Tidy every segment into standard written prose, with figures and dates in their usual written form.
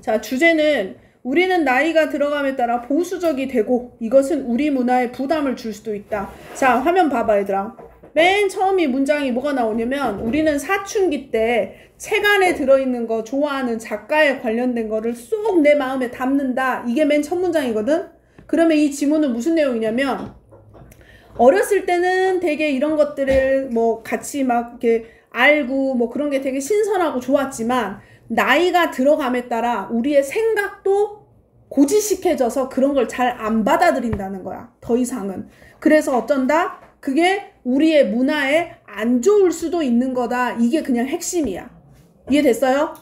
자, 주제는 우리는 나이가 들어감에 따라 보수적이 되고 이것은 우리 문화에 부담을 줄 수도 있다. 자, 화면 봐봐 얘들아. 맨 처음이 문장이 뭐가 나오냐면 우리는 사춘기 때 책 안에 들어있는 거 좋아하는 작가에 관련된 거를 쏙 내 마음에 담는다. 이게 맨 첫 문장이거든. 그러면 이 지문은 무슨 내용이냐면 어렸을 때는 되게 이런 것들을 뭐 같이 막 이렇게 알고 뭐 그런 게 되게 신선하고 좋았지만 나이가 들어감에 따라 우리의 생각도 고지식해져서 그런 걸 잘 안 받아들인다는 거야. 더 이상은. 그래서 어쩐다? 그게 우리의 문화에 안 좋을 수도 있는 거다. 이게 그냥 핵심이야. 이해됐어요?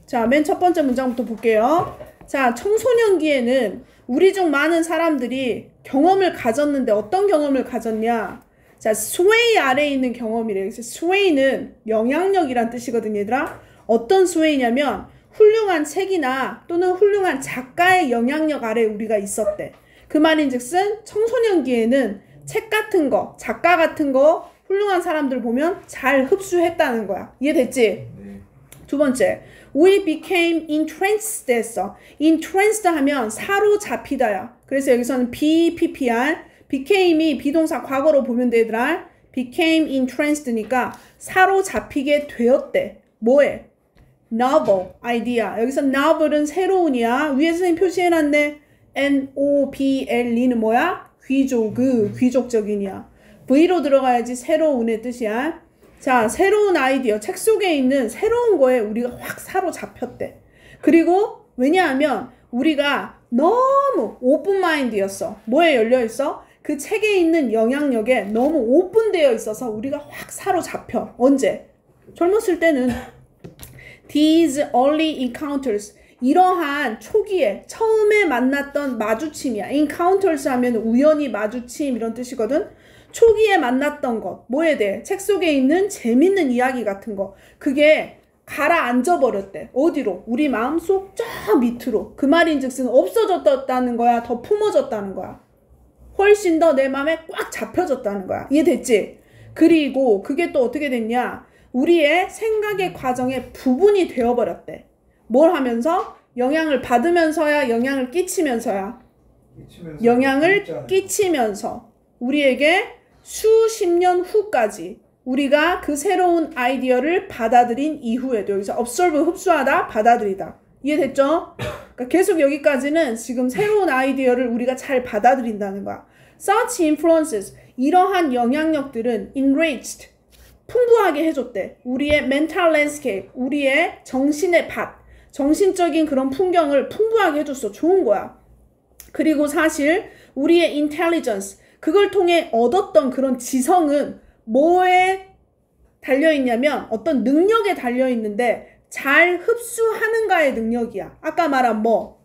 자, 맨 첫 번째 문장부터 볼게요. 자, 청소년기에는 우리 중 많은 사람들이 경험을 가졌는데 어떤 경험을 가졌냐? 자, sway 아래에 있는 경험이래. 그래서 sway는 영향력이란 뜻이거든요, 얘들아. 어떤 sway냐면 훌륭한 책이나 또는 훌륭한 작가의 영향력 아래 우리가 있었대. 그 말인즉슨 청소년기에는 책 같은 거, 작가 같은 거 훌륭한 사람들 보면 잘 흡수했다는 거야. 이해됐지? 두 번째, we became entranced 됐어. entranced 하면 사로잡히다야. 그래서 여기서는 BPPR, became이 비동사 과거로 보면 되더라. became entranced니까 사로잡히게 되었대. 뭐에? novel, idea. 여기서 novel은 새로운이야. 위에 선생님 표시해놨네. N-O-B-L는 뭐야? 귀족적인이야. V로 들어가야지 새로운의 뜻이야. 자, 새로운 아이디어, 책 속에 있는 새로운 거에 우리가 확 사로잡혔대. 그리고 왜냐하면 우리가 너무 오픈 마인드였어. 뭐에 열려있어? 그 책에 있는 영향력에 너무 오픈되어 있어서 우리가 확 사로잡혀. 언제? 젊었을 때는 these early encounters, 이러한 초기에 처음에 만났던 마주침이야. encounters 하면 우연히 마주침 이런 뜻이거든. 초기에 만났던 것, 뭐에 대해? 책 속에 있는 재밌는 이야기 같은 거. 그게 가라앉아 버렸대. 어디로? 우리 마음속 저 밑으로. 그 말인즉슨 없어졌다는 거야? 더 품어졌다는 거야? 훨씬 더 내 마음에 꽉 잡혀졌다는 거야. 이해됐지? 그리고 그게 또 어떻게 됐냐? 우리의 생각의 과정의 부분이 되어버렸대. 뭘 하면서? 영향을 받으면서야, 영향을 끼치면서야? 영향을 끼치면서 우리에게 수십 년 후까지 우리가 그 새로운 아이디어를 받아들인 이후에도, 여기서 observe 흡수하다, 받아들이다. 이해됐죠? 그러니까 계속 여기까지는 지금 새로운 아이디어를 우리가 잘 받아들인다는 거야. Such influences, 이러한 영향력들은 enriched, 풍부하게 해줬대. 우리의 mental landscape, 우리의 정신의 밭, 정신적인 그런 풍경을 풍부하게 해줬어. 좋은 거야. 그리고 사실 우리의 intelligence, 그걸 통해 얻었던 그런 지성은 뭐에 달려있냐면 어떤 능력에 달려있는데 잘 흡수하는가의 능력이야. 아까 말한 뭐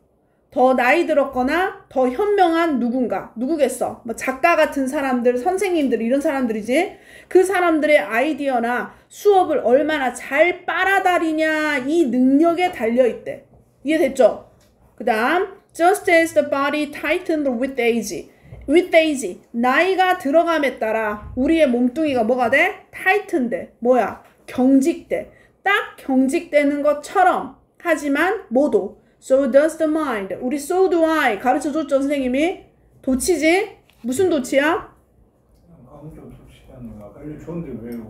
더 나이 들었거나 더 현명한 누군가, 누구겠어? 뭐 작가 같은 사람들, 선생님들 이런 사람들이지. 그 사람들의 아이디어나 수업을 얼마나 잘 빨아들이냐 이 능력에 달려있대. 이해됐죠? 그 다음 just as the body tightened with age. with age, 나이가 들어감에 따라 우리의 몸뚱이가 뭐가 돼? tightened. 뭐야? 경직돼. 딱 경직되는 것처럼. 하지만 뭐도 so does the mind. 우리 so do I 가르쳐줬죠 선생님이? 도치지? 무슨 도치야? 아무튼 도치하는 거 아까 좋은데 왜요?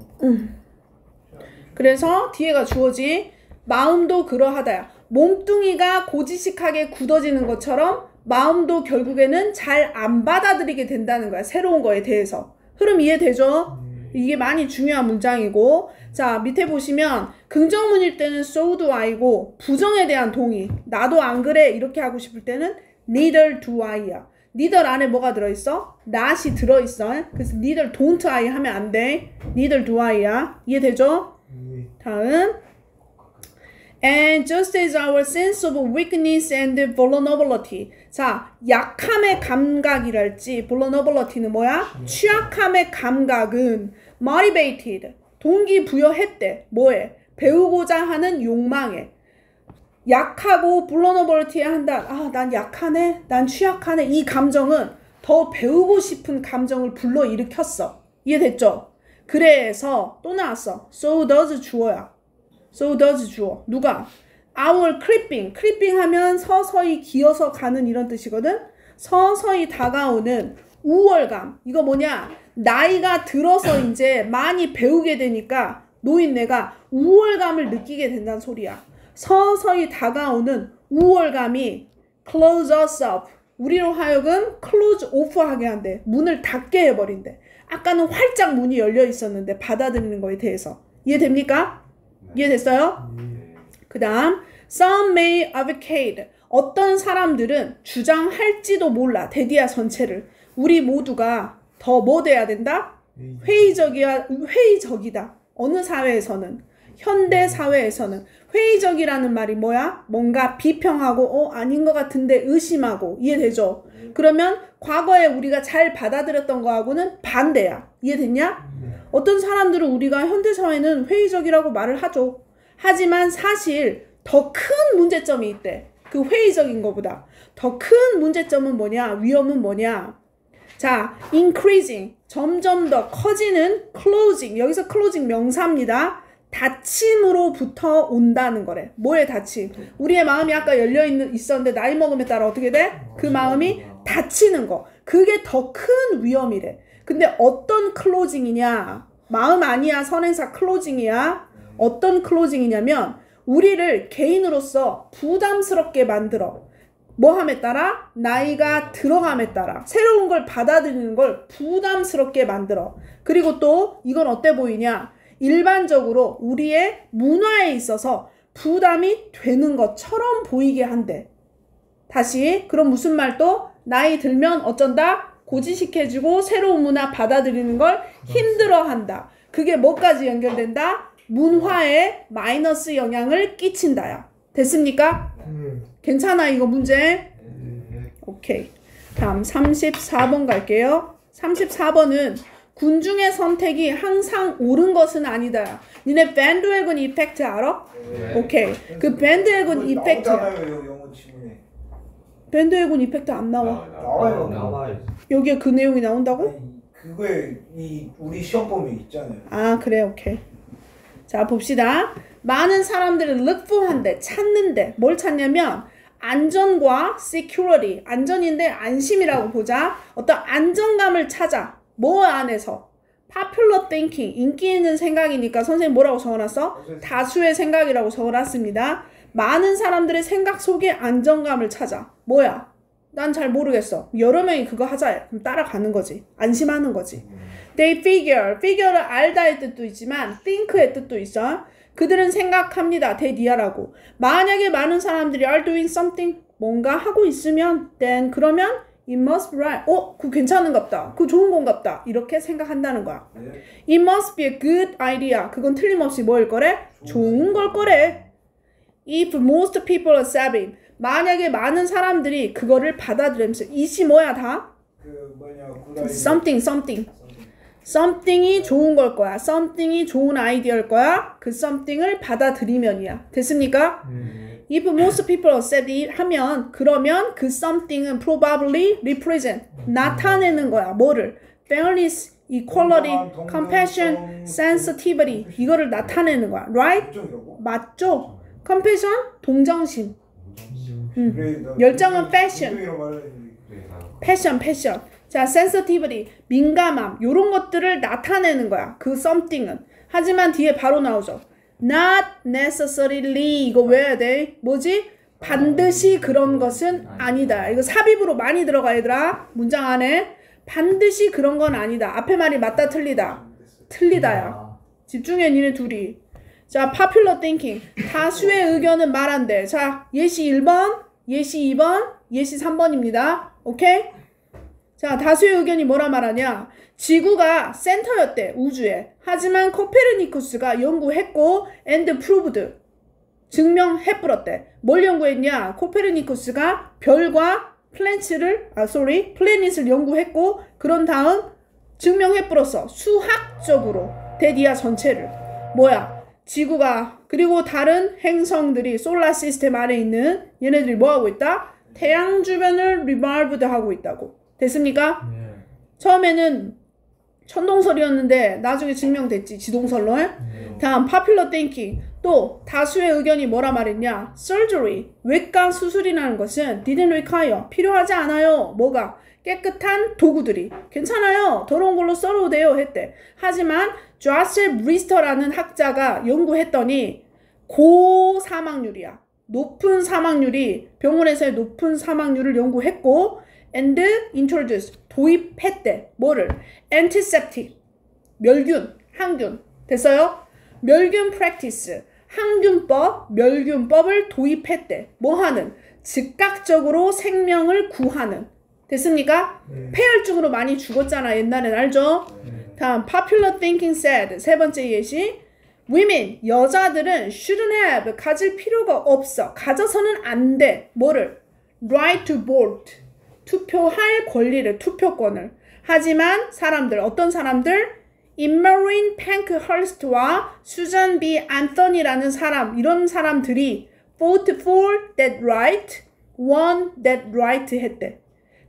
그래서 뒤에가 주어지. 마음도 그러하다야. 몸뚱이가 고지식하게 굳어지는 것처럼 마음도 결국에는 잘 안 받아들이게 된다는 거야. 새로운 거에 대해서. 흐름 이해되죠? 이게 많이 중요한 문장이고. 자, 밑에 보시면 긍정문일 때는 so do I고 부정에 대한 동의. 나도 안 그래 이렇게 하고 싶을 때는 neither do I야. neither 안에 뭐가 들어있어? not이 들어있어. 그래서 neither don't I 하면 안 돼. neither do I야. 이해되죠? 다음 And just as our sense of weakness and vulnerability. 자, 약함의 감각이랄지 vulnerability는 뭐야? 취약함의 감각은 motivated, 동기부여했대. 뭐에? 배우고자 하는 욕망에. 약하고 vulnerability에 한다. 아, 난 약하네. 난 취약하네. 이 감정은 더 배우고 싶은 감정을 불러일으켰어. 이해됐죠? 그래서 또 나왔어. So does 주어야. So does 주어. 누가? our creeping 하면 서서히 기어서 가는 이런 뜻이거든. 서서히 다가오는 우월감. 이거 뭐냐? 나이가 들어서 이제 많이 배우게 되니까 노인네가 우월감을 느끼게 된다는 소리야. 서서히 다가오는 우월감이 close us up. 우리로 하여금 close off 하게 한대. 문을 닫게 해버린대. 아까는 활짝 문이 열려 있었는데 받아들이는 거에 대해서. 이해됩니까? 이해됐어요? 그 다음 some may advocate. 어떤 사람들은 주장할지도 몰라. 대디아 전체를. 우리 모두가 더 뭐 돼야 된다? 회의적이다. 어느 사회에서는? 현대 사회에서는 회의적이라는 말이 뭐야? 뭔가 비평하고 아닌 것 같은데 의심하고. 이해되죠? 그러면 과거에 우리가 잘 받아들였던 거하고는 반대야. 이해됐냐? 어떤 사람들은 우리가 현대사회는 회의적이라고 말을 하죠. 하지만 사실 더 큰 문제점이 있대. 그 회의적인 것보다. 더 큰 문제점은 뭐냐? 위험은 뭐냐? 자, increasing. 점점 더 커지는 closing. 여기서 closing 명사입니다. 닫힘으로부터 온다는 거래. 뭐에 닫힘? 우리의 마음이 아까 열려 있었는데 나이 먹음에 따라 어떻게 돼? 그 마음이 닫히는 거. 그게 더 큰 위험이래. 근데 어떤 클로징이냐? 마음 아니야. 선행사 클로징이야. 어떤 클로징이냐면 우리를 개인으로서 부담스럽게 만들어. 뭐함에 따라? 나이가 들어감에 따라. 새로운 걸 받아들이는 걸 부담스럽게 만들어. 그리고 또 이건 어때 보이냐? 일반적으로 우리의 문화에 있어서 부담이 되는 것처럼 보이게 한대. 다시 그럼 무슨 말도? 나이 들면 어쩐다? 고지식해지고 새로운 문화 받아들이는 걸 힘들어한다. 그게 뭐까지 연결된다? 문화에 마이너스 영향을 끼친다야. 됐습니까? 괜찮아 이거 문제? 오케이. 다음 34번 갈게요. 34번은 군중의 선택이 항상 옳은 것은 아니다. 니네 밴드웨건 이펙트 알아? 오케이. 그 밴드웨건 이펙트. 나오잖아요 영어 지문에. 밴드웨건 이펙트 안 나와. 나와요. 여기에 그 내용이 나온다고? 아니, 그거에 우리 시험 보면 있잖아요. 아 그래 오케이. 자 봅시다. 많은 사람들은 look for 한대. 찾는데 뭘 찾냐면 안전과 security. 안전인데 안심이라고 보자. 어떤 안정감을 찾아. 뭐 안에서? popular thinking. 인기 있는 생각이니까 선생님 뭐라고 적어놨어? 다수의 생각이라고 적어놨습니다. 많은 사람들의 생각 속에 안정감을 찾아. 뭐야? 난 잘 모르겠어. 여러 명이 그거 하자. 그럼 따라가는 거지. 안심하는 거지. They figure를 알다의 뜻도 있지만 think의 뜻도 있어. 그들은 생각합니다. 대디아라고. 만약에 많은 사람들이 are doing something 뭔가 하고 있으면 then 그러면 it must be right. 그거 괜찮은갑다. 그거 좋은 건갑다. 이렇게 생각한다는 거야. It must be a good idea. 그건 틀림없이 뭐일 거래? 좋은 걸 거래. If most people are saving. 만약에 많은 사람들이 그거를 받아들이면서 이시 뭐야 다? 그 뭐냐 something이 좋은 걸 거야. something이 좋은 아이디어일 거야. 그 something을 받아들이면이야. 됐습니까? If most people accept it 하면 그러면 그 something은 probably represent 나타내는 거야. 뭐를? fairness, equality, compassion, sensitivity 이거를 나타내는 거야. right? 맞죠? compassion 동정심. 열정은 passion. passion. 자, sensitivity, 민감함, 요런 것들을 나타내는 거야. 그 something은. 하지만 뒤에 바로 나오죠. Not necessarily. 이거 외워야 돼. 뭐지? 반드시 그런 것은 아니다. 이거 삽입으로 많이 들어가 얘들아. 문장 안에. 반드시 그런 건 아니다. 앞에 말이 맞다 틀리다. 틀리다야. 집중해 니네 둘이. 자, popular thinking. 다수의 의견은 말한대. 자, 예시 1번, 예시 2번, 예시 3번입니다. 오케이? 자, 다수의 의견이 뭐라 말하냐? 지구가 센터였대, 우주에. 하지만 코페르니쿠스가 연구했고 and proved, 증명해버렸대. 뭘 연구했냐? 코페르니쿠스가 별과 플래닛을 연구했고 그런 다음 증명해버렸어. 수학적으로 대디아 전체를. 뭐야? 지구가 그리고 다른 행성들이 솔라 시스템 안에 있는 얘네들이 뭐하고 있다? 태양 주변을 revolved 하고 있다고. 됐습니까? 처음에는 천동설이었는데 나중에 증명됐지 지동설로. 다음 popular thinking. 또 다수의 의견이 뭐라 말했냐? surgery. 외과 수술이라는 것은 didn't require. 필요하지 않아요. 뭐가? 깨끗한 도구들이. 괜찮아요. 더러운 걸로 썰어도 돼요. 했대. 하지만 조셀 브리스터라는 학자가 연구했더니 고사망률이야. 높은 사망률이 병원에서의 높은 사망률을 연구했고 and introduce 도입했대. 뭐를? antiseptic 멸균, 항균. 됐어요? 멸균 practice 항균법, 멸균법을 도입했대. 뭐 하는? 즉각적으로 생명을 구하는. 됐습니까? 폐혈증으로 많이 죽었잖아. 옛날엔 알죠? 다음 popular thinking said 세 번째 예시 women 여자들은 shouldn't have 가질 필요가 없어. 가져서는 안 돼. 뭐를? right to vote 투표할 권리를 투표권을. 하지만 사람들 어떤 사람들? Immarin Pankhurst와 Susan B. Anthony라는 사람 이런 사람들이 vote for that right, won that right 했대.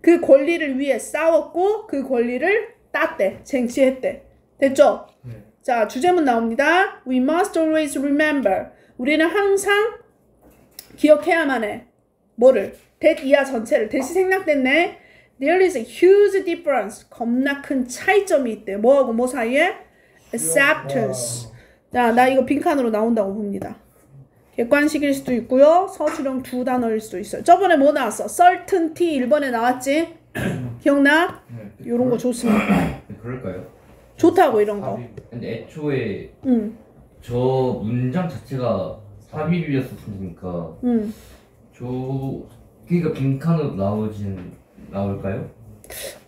그 권리를 위해 싸웠고 그 권리를 땄대. 쟁취했대. 됐죠? 자, 주제문 나옵니다. We must always remember. 우리는 항상 기억해야만 해. 뭐를? that 이하 전체를. 대시 생략됐네. There is a huge difference. 겁나 큰 차이점이 있대. 뭐하고 뭐 사이에? Acceptance. 자, 나 이거 빈칸으로 나온다고 봅니다. 객관식일 수도 있고요. 서술형 두 단어일 수도 있어요. 저번에 뭐 나왔어? certainty 1번에 나왔지? 기억나? 요런 거 좋습니다. 그럴까요? 좋다고 이런 거. 근데 애초에 저 문장 자체가 삽입이었으니까 그러니까 빈칸으로 나올까요?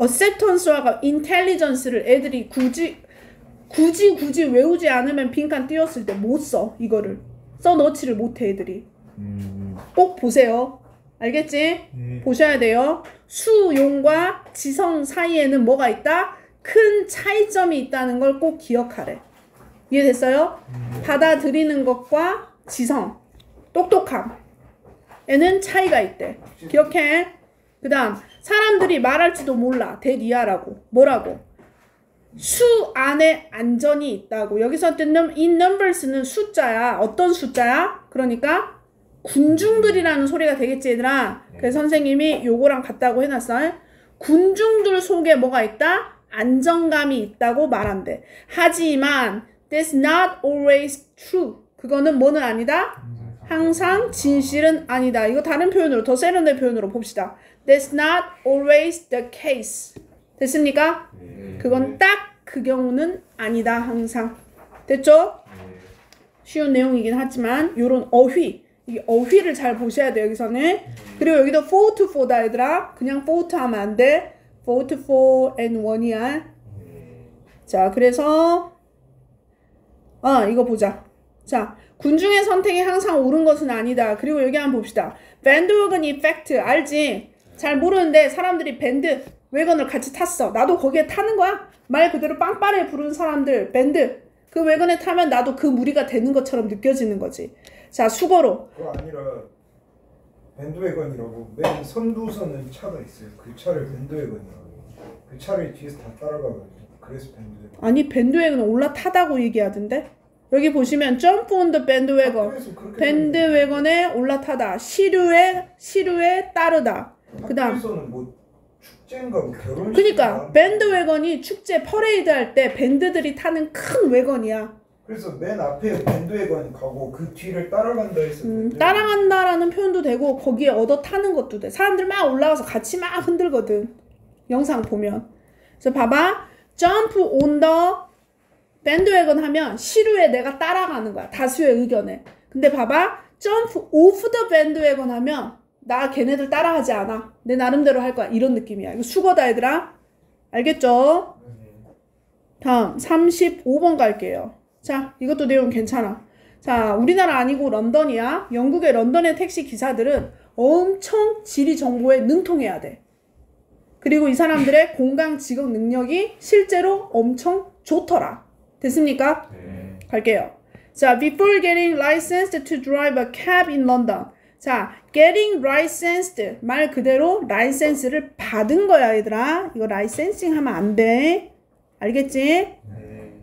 acceptance와 intelligence를 애들이 굳이 외우지 않으면 빈칸 띄웠을 때 못 써. 이거를 써넣지를 못해 애들이. 꼭 보세요. 알겠지? 보셔야 돼요. 수용과 지성 사이에는 뭐가 있다? 큰 차이점이 있다는 걸 꼭 기억하래. 이해됐어요? 받아들이는 것과 지성, 똑똑함 에는 차이가 있대. 기억해. 그 다음 사람들이 말할지도 몰라. 대리아라고. 뭐라고? 수 안에 안전이 있다고. 여기서 in numbers는 숫자야. 어떤 숫자야? 그러니까 군중들이라는 소리가 되겠지 얘들아. 그래서 선생님이 요거랑 같다고 해놨어. 군중들 속에 뭐가 있다? 안정감이 있다고 말한대. 하지만 that's not always true. 그거는 뭐는 아니다? 항상 진실은 아니다. 이거 다른 표현으로 더 세련된 표현으로 봅시다. That's not always the case. 됐습니까? 그건 딱 그 경우는 아니다. 항상. 됐죠? 쉬운 내용이긴 하지만 요런 어휘. 이 어휘를 잘 보셔야 돼요. 여기서는. 그리고 여기도 vote for다 얘들아. 그냥 vote 하면 안 돼. vote for and one이야. 자, 그래서 이거 보자. 자, 군중의 선택이 항상 옳은 것은 아니다. 그리고 여기 한번 봅시다. bandwagon effect 알지? 잘 모르는데 사람들이 밴드 웨건을 같이 탔어. 나도 거기에 타는 거야. 말 그대로 빵빠레 부르는 사람들 밴드 그 웨건에 타면 나도 그 무리가 되는 것처럼 느껴지는 거지. 자, 수거로. 그거 아니라 밴드웨건이라고 맨 선두선에 차가 있어요. 그 차를 밴드웨건이라고. 그 차를 뒤에서 다 따라가거든요. 그래서 밴드웨건. 아니 밴드웨건은 올라타다고 얘기하던데. 여기 보시면 jump on the bandwagon. 밴드웨건에 올라타다. 시류에 따르다. 그 다음 뭐 축제인가 뭐 결혼식. 그러니까 밴드웨건이 축제 퍼레이드 할 때 밴드들이 타는 큰 웨건이야. 그래서 맨 앞에 밴드웨건이 가고 그 뒤를 따라간다 해서 따라간다라는 표현도 되고 거기에 얻어 타는 것도 돼. 사람들 막 올라가서 같이 막 흔들거든. 영상 보면. 그래서 봐봐. jump on the bandwagon 하면 시류에 내가 따라가는 거야. 다수의 의견에. 근데 봐봐. jump off the bandwagon 하면 나 걔네들 따라하지 않아. 내 나름대로 할 거야. 이런 느낌이야. 이거 수거다 얘들아. 알겠죠? 다음 35번 갈게요. 자, 이것도 내용 괜찮아. 자, 우리나라 아니고 런던이야. 영국의 런던의 택시 기사들은 엄청 지리 정보에 능통해야 돼. 그리고 이 사람들의 공강 직업 능력이 실제로 엄청 좋더라. 됐습니까? 네. 갈게요. 자, before getting licensed to drive a cab in London. 자, getting licensed 말 그대로 라이센스를 받은 거야 얘들아. 이거 라이센싱 하면 안 돼. 알겠지? 네.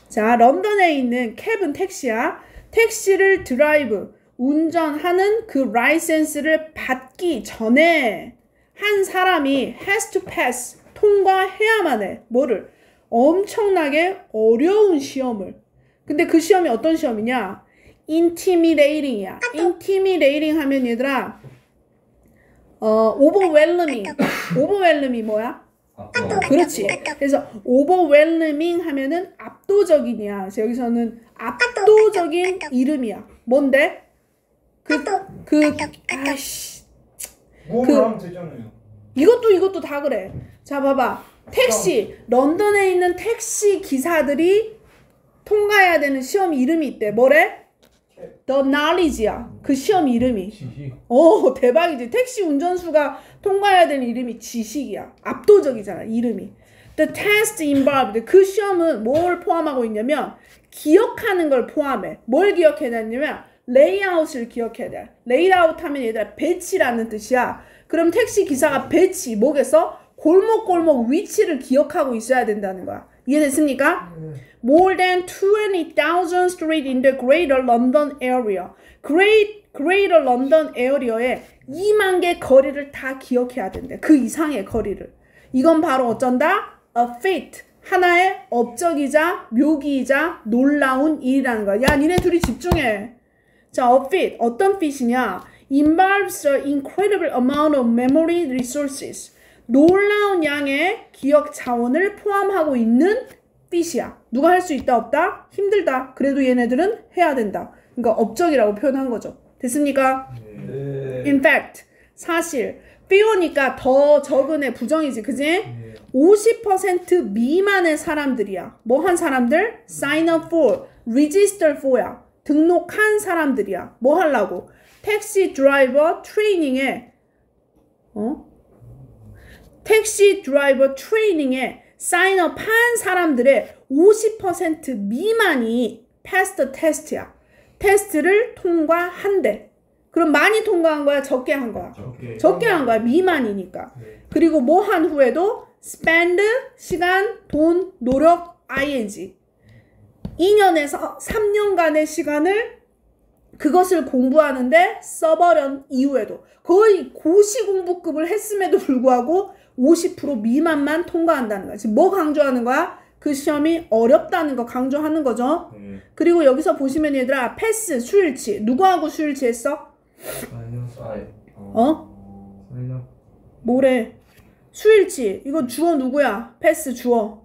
자, 런던에 있는 캡은 택시야. 택시를 드라이브, 운전하는 그 라이센스를 받기 전에 한 사람이 has to pass, 통과해야만 해. 뭐를? 엄청나게 어려운 시험을. 근데 그 시험이 어떤 시험이냐? intimidating이야. intimidating 하면 얘들아 overwhelming. overwhelming이 뭐야? 그렇지. 그래서 overwhelming 하면은 압도적인이야. 그래서 여기서는 압도적인 이름이야. 뭔데? 아이씨. 뭐를 하면 되잖아요. 이것도 다 그래. 자, 봐봐. 택시. 런던에 있는 택시 기사들이 통과해야 되는 시험 이름이 있대. 뭐래? The Knowledge야. 그 시험 이름이. 지식. 대박이지. 택시 운전수가 통과해야 되는 이름이 지식이야. 압도적이잖아, 이름이. The test involved. 그 시험은 뭘 포함하고 있냐면 기억하는 걸 포함해. 뭘 기억해야 되냐면 레이아웃을 기억해야 돼. 레이아웃 하면 얘들아 배치라는 뜻이야. 그럼 택시 기사가 배치, 뭐겠어? 골목골목 위치를 기억하고 있어야 된다는 거야. 이해됐습니까? More than 20,000 streets in the Greater London area. Greater London area에 2만 개 거리를 다 기억해야 된대. 그 이상의 거리를. 이건 바로 어쩐다? A feat. 하나의 업적이자 묘기이자 놀라운 일이라는 거야. 야, 니네 둘이 집중해. 자, a feat. 어떤 feat이냐? Involves an incredible amount of memory resources. 놀라운 양의 기억 자원을 포함하고 있는 feat이야. 누가 할 수 있다 없다? 힘들다. 그래도 얘네들은 해야 된다. 그러니까 업적이라고 표현한 거죠. 됐습니까? 네. In fact, 사실 fear니까 더 적은 애 부정이지, 그지? 네. 50% 미만의 사람들이야. 뭐 한 사람들? Sign up for, register for야. 등록한 사람들이야. 뭐 하려고? 택시 드라이버 트레이닝에 택시 드라이버 트레이닝에 사인업 한 사람들의 50% 미만이 pass the test야. 테스트를 통과한대. 그럼 많이 통과한 거야? 적게 한 거야? 적게 한 거야. 미만이니까. 네. 그리고 뭐 한 후에도 spend, 시간, 돈, 노력, ing. 2년에서 3년간의 시간을 그것을 공부하는데 써버린 이후에도 거의 고시공부급을 했음에도 불구하고 50% 미만만 통과한다는 거야. 지금 뭐 강조하는 거야? 그 시험이 어렵다는 거 강조하는 거죠. 그리고 여기서 보시면 얘들아 패스, 수일치. 누구하고 수일치 했어? 뭐래? 수일치. 이거 주어 누구야? 패스 주어.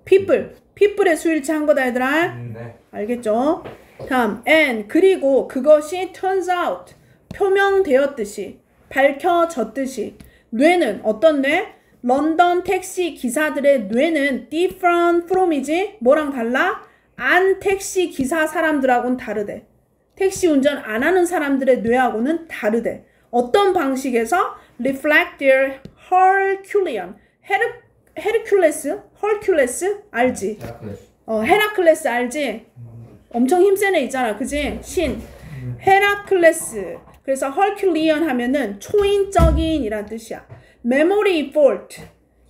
people의 수일치 한 거다 얘들아. 네. 알겠죠? 다음 and 그리고 그것이 turns out 표명되었듯이 밝혀졌듯이 뇌는 어떤 뇌? 런던 택시 기사들의 뇌는 different from이지? 뭐랑 달라? 안 택시 기사 사람들하고는 다르대. 택시 운전 안 하는 사람들의 뇌하고는 다르대. 어떤 방식에서? reflect their Herculean Hercules 알지? 헤라클레스 알지? 엄청 힘센 애 있잖아, 그지? 신 헤라클레스. 그래서 Herculean 하면은 초인적인 이란 뜻이야. memory fault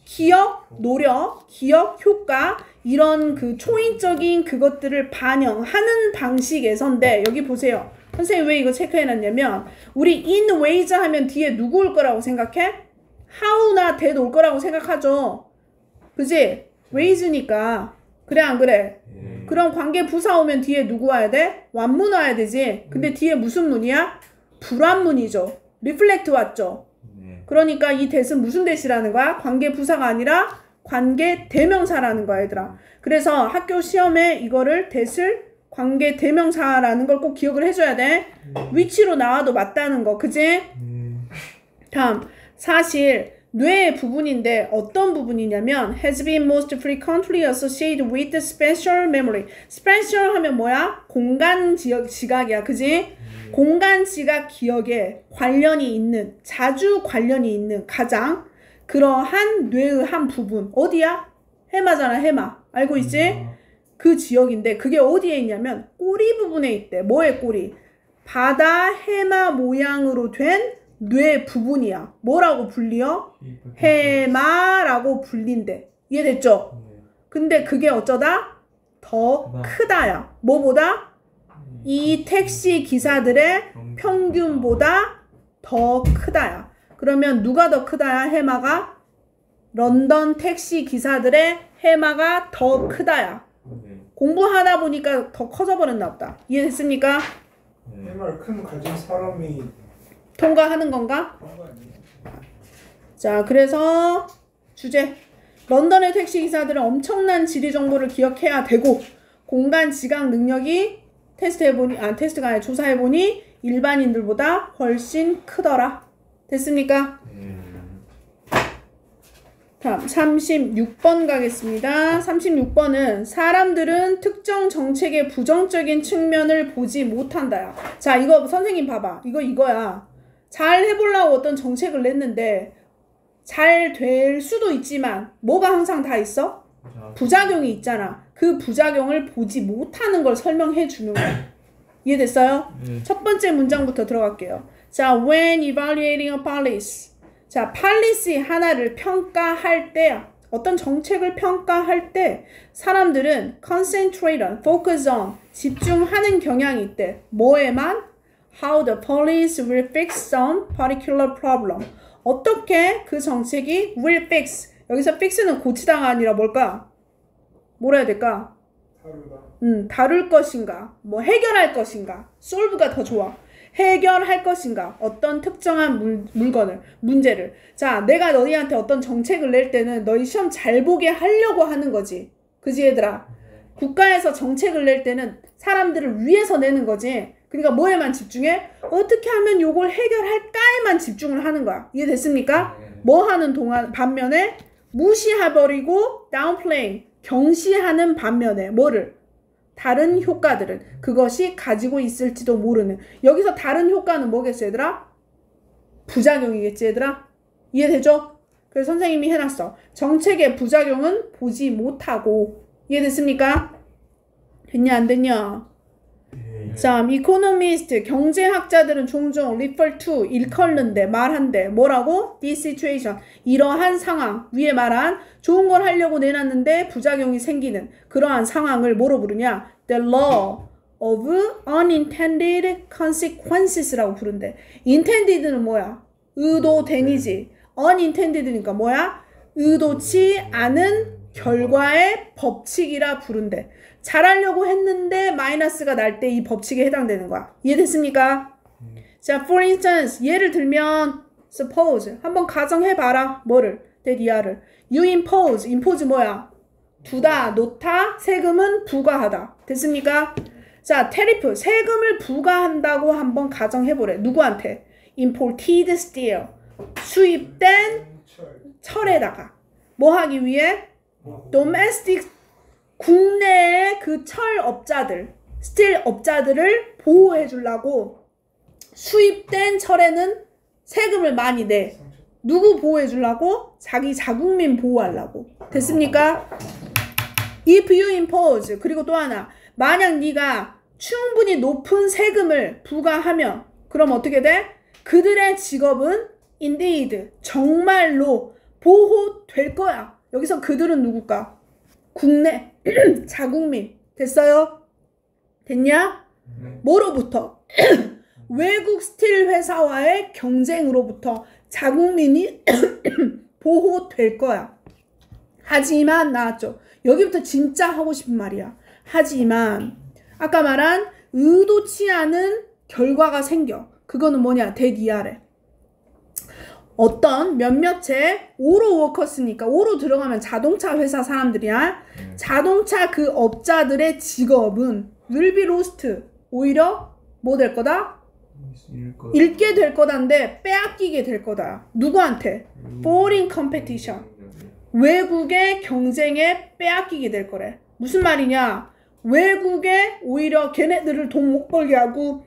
기억 노력, 기억 효과 이런 그 초인적인 그것들을 반영하는 방식에서인데 여기 보세요. 선생님 왜 이거 체크해놨냐면 우리 in ways 하면 뒤에 누구 올 거라고 생각해? how나 that 올 거라고 생각하죠. 그지? ways니까 그래 안 그래? 그럼 관계 부사 오면 뒤에 누구 와야 돼? 완문 와야 되지. 근데 뒤에 무슨 문이야? 불완문이죠. reflect 왔죠. 그러니까 이 that은 무슨 that이라는 거야? 관계 부사가 아니라 관계 대명사라는 거야 얘들아. 그래서 학교 시험에 이거를 that을 관계 대명사라는 걸 꼭 기억을 해줘야 돼. 위치로 나와도 맞다는 거 그지? 다음 사실 뇌의 부분인데 어떤 부분이냐면 has been most frequently associated with special memory. special 하면 뭐야? 공간 지각이야. 그지? 공간 지각 기억에 관련이 있는 자주 관련이 있는 가장 그러한 뇌의 한 부분 어디야? 해마잖아. 해마. 알고 있지? 그 지역인데 그게 어디에 있냐면 꼬리 부분에 있대. 뭐의 꼬리? 바다 해마 모양으로 된 뇌 부분이야. 뭐라고 불리요? 해마라고 불린대. 이해됐죠? 근데 그게 어쩌다? 더 크다야. 뭐보다? 이 택시 기사들의 평균보다 더 크다야. 그러면 누가 더 크다야? 해마가? 런던 택시 기사들의 해마가 더 크다야. 공부하다 보니까 더 커져 버렸나 보다. 이해됐습니까? 해마를 큰 가진 사람이 통과하는 건가? 그런 거 아니에요? 자, 그래서 주제. 런던의 택시 기사들은 엄청난 지리 정보를 기억해야 되고 공간 지각 능력이 테스트가 아니라 조사해보니 일반인들보다 훨씬 크더라. 됐습니까? 다음 36번 가겠습니다. 36번은 사람들은 특정 정책의 부정적인 측면을 보지 못한다야. 자, 이거 선생님 봐봐. 이거야. 잘 해보려고 어떤 정책을 냈는데 잘 될 수도 있지만 뭐가 항상 다 있어? 부작용이 있잖아. 그 부작용을 보지 못하는 걸 설명해 주는 거야. 이해됐어요? 첫 번째 문장부터 들어갈게요. 자, when evaluating a policy. 자, policy 하나를 평가할 때, 어떤 정책을 평가할 때 사람들은 concentrate on, focus on, 집중하는 경향이 있대. 뭐에만? How the policy will fix some particular problem. 어떻게 그 정책이 will fix. 여기서 fix는 고치다가 아니라 뭘까? 뭐라 해야 될까? 다룰 것인가? 뭐 해결할 것인가? solve가 더 좋아. 해결할 것인가? 어떤 특정한 문제를. 자, 내가 너희한테 어떤 정책을 낼 때는 너희 시험 잘 보게 하려고 하는 거지. 그지 얘들아? 국가에서 정책을 낼 때는 사람들을 위해서 내는 거지. 그러니까 뭐에만 집중해? 어떻게 하면 요걸 해결할까에만 집중을 하는 거야. 이해됐습니까? 뭐 하는 동안 반면에 무시해버리고 downplaying, 경시하는 반면에 뭐를? 다른 효과들은 그것이 가지고 있을지도 모르는. 여기서 다른 효과는 뭐겠어 얘들아? 부작용이겠지 얘들아? 이해되죠? 그래서 선생님이 해놨어. 정책의 부작용은 보지 못하고. 이해됐습니까? 됐냐 안 됐냐? 자, 이코노미스트 경제학자들은 종종 refer to 일컬는데 말한대. 뭐라고? This situation, 이러한 상황, 위에 말한 좋은 걸 하려고 내놨는데 부작용이 생기는 그러한 상황을 뭐로 부르냐? The law of unintended consequences라고 부른대. intended는 뭐야? 의도된이지. unintended니까 뭐야? 의도치 않은 결과의 법칙이라 부른대. 잘하려고 했는데 마이너스가 날 때 이 법칙에 해당되는 거야. 이해됐습니까? 자, for instance, 예를 들면 suppose, 한번 가정해봐라. 뭐를? 대디아를. you impose 뭐야? 두다, 놓다, 세금은 부과하다. 됐습니까? 자, tariff, 세금을 부과한다고 한번 가정해보래. 누구한테? imported steel, 수입된 철에다가 뭐 하기 위해? domestic, 국내의 그 철업자들, 스틸 업자들을 보호해 주려고 수입된 철에는 세금을 많이 내. 누구 보호해 주려고? 자기 자국민 보호하려고. 됐습니까? If you impose, 그리고 또 하나, 만약 네가 충분히 높은 세금을 부과하면 그럼 어떻게 돼? 그들의 직업은 indeed, 정말로 보호될 거야. 여기서 그들은 누굴까? 국내 자국민. 됐어요? 됐냐? 뭐로부터? 외국 스틸 회사와의 경쟁으로부터 자국민이 보호될 거야. 하지만 나왔죠. 여기부터 진짜 하고 싶은 말이야. 하지만 아까 말한 의도치 않은 결과가 생겨. 그거는 뭐냐? 대디아래. 어떤 몇몇의 오로 워커스니까 오로 들어가면 자동차 회사 사람들이야. 자동차 그 업자들의 직업은 will be lost. 오히려 뭐 될 거다? 잃게 될 거다인데 빼앗기게 될 거다. 누구한테? foreign competition. 외국의 경쟁에 빼앗기게 될 거래. 무슨 말이냐? 외국에 오히려 걔네들을 돈 못 벌게 하고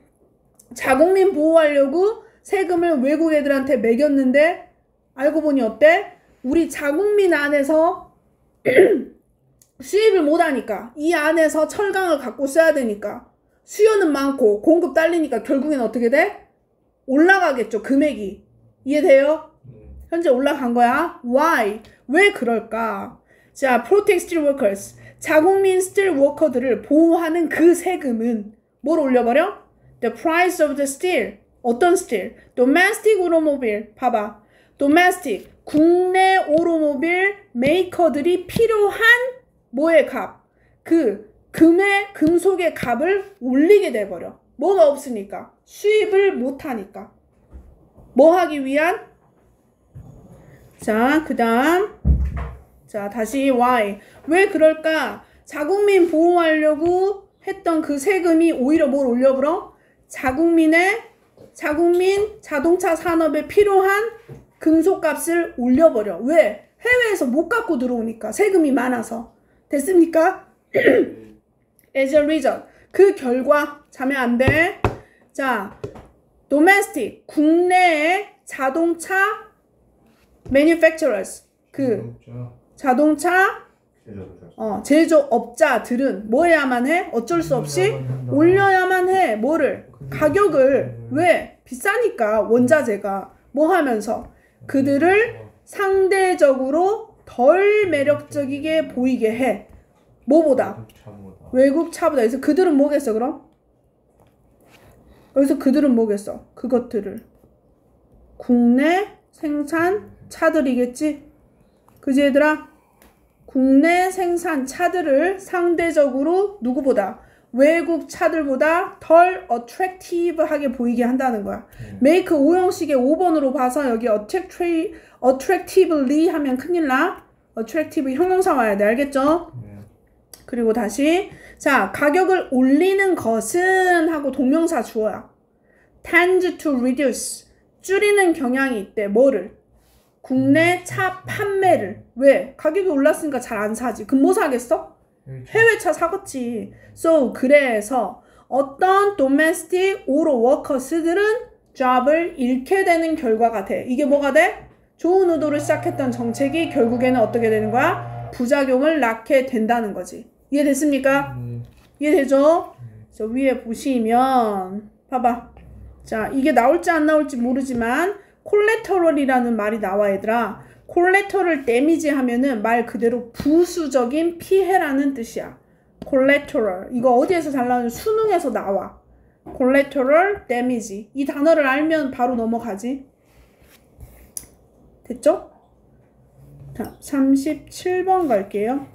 자국민 보호하려고 세금을 외국 애들한테 매겼는데 알고 보니 어때? 우리 자국민 안에서 수입을 못하니까 이 안에서 철강을 갖고 써야 되니까 수요는 많고 공급 딸리니까 결국엔 어떻게 돼? 올라가겠죠. 금액이. 이해돼요? 현재 올라간 거야. Why? 왜 그럴까? 자, protect steel workers. 자국민 스틸 워커들을 보호하는 그 세금은 뭘 올려버려? The price of the steel. 어떤 스틸? Domestic automobile. 봐봐. Domestic. 국내 오토모빌 메이커들이 필요한 뭐의 값? 그 금속의 값을 올리게 돼버려. 뭐가 없으니까. 수입을 못하니까. 뭐 하기 위한? 자, 그 다음. 자, 다시 why. 왜 그럴까? 자국민 보호하려고 했던 그 세금이 오히려 뭘 올려버려? 자국민 자동차 산업에 필요한 금속값을 올려버려. 왜? 해외에서 못 갖고 들어오니까. 세금이 많아서. 됐습니까? As a result. 그 결과 자면 안 돼. 자, domestic. 국내의 자동차 manufacturers. 그 자동차 제조업자들은 뭐 해야만 해? 어쩔 수 없이 올려야만 해. 뭐를? 가격을. 왜? 비싸니까 원자재가. 뭐 하면서? 그들을 상대적으로 덜 매력적이게 보이게 해. 뭐보다? 외국 차보다. 그래서 그들은 뭐겠어 그럼? 여기서 그들은 뭐겠어? 그것들을 국내 생산 차들이겠지? 그지 얘들아? 국내 생산 차들을 상대적으로 누구보다? 외국 차들보다 덜 attractive하게 보이게 한다는 거야. make 5형식의 5번으로 봐서 여기 attractively 하면 큰일 나. attractive 형용사 와야 돼. 알겠죠? 그리고 다시 자, 가격을 올리는 것은 하고 동명사 주어야. tends to reduce. 줄이는 경향이 있대. 뭐를? 국내 차 판매를. 왜? 가격이 올랐으니까 잘 안 사지. 그럼 뭐 사겠어? 해외 차 사겠지. So, 그래서 어떤 domestic auto workers들은 job을 잃게 되는 결과가 돼. 이게 뭐가 돼? 좋은 의도를 시작했던 정책이 결국에는 어떻게 되는 거야? 부작용을 낳게 된다는 거지. 이해됐습니까? 이해되죠? 저 위에 보시면 봐봐. 자, 이게 나올지 안 나올지 모르지만 collateral이라는 말이 나와 얘들아. collateral damage 하면은 말 그대로 부수적인 피해라는 뜻이야. collateral. 이거 어디에서 잘 나오는? 수능에서 나와. collateral damage. 이 단어를 알면 바로 넘어가지. 됐죠? 자, 37번 갈게요.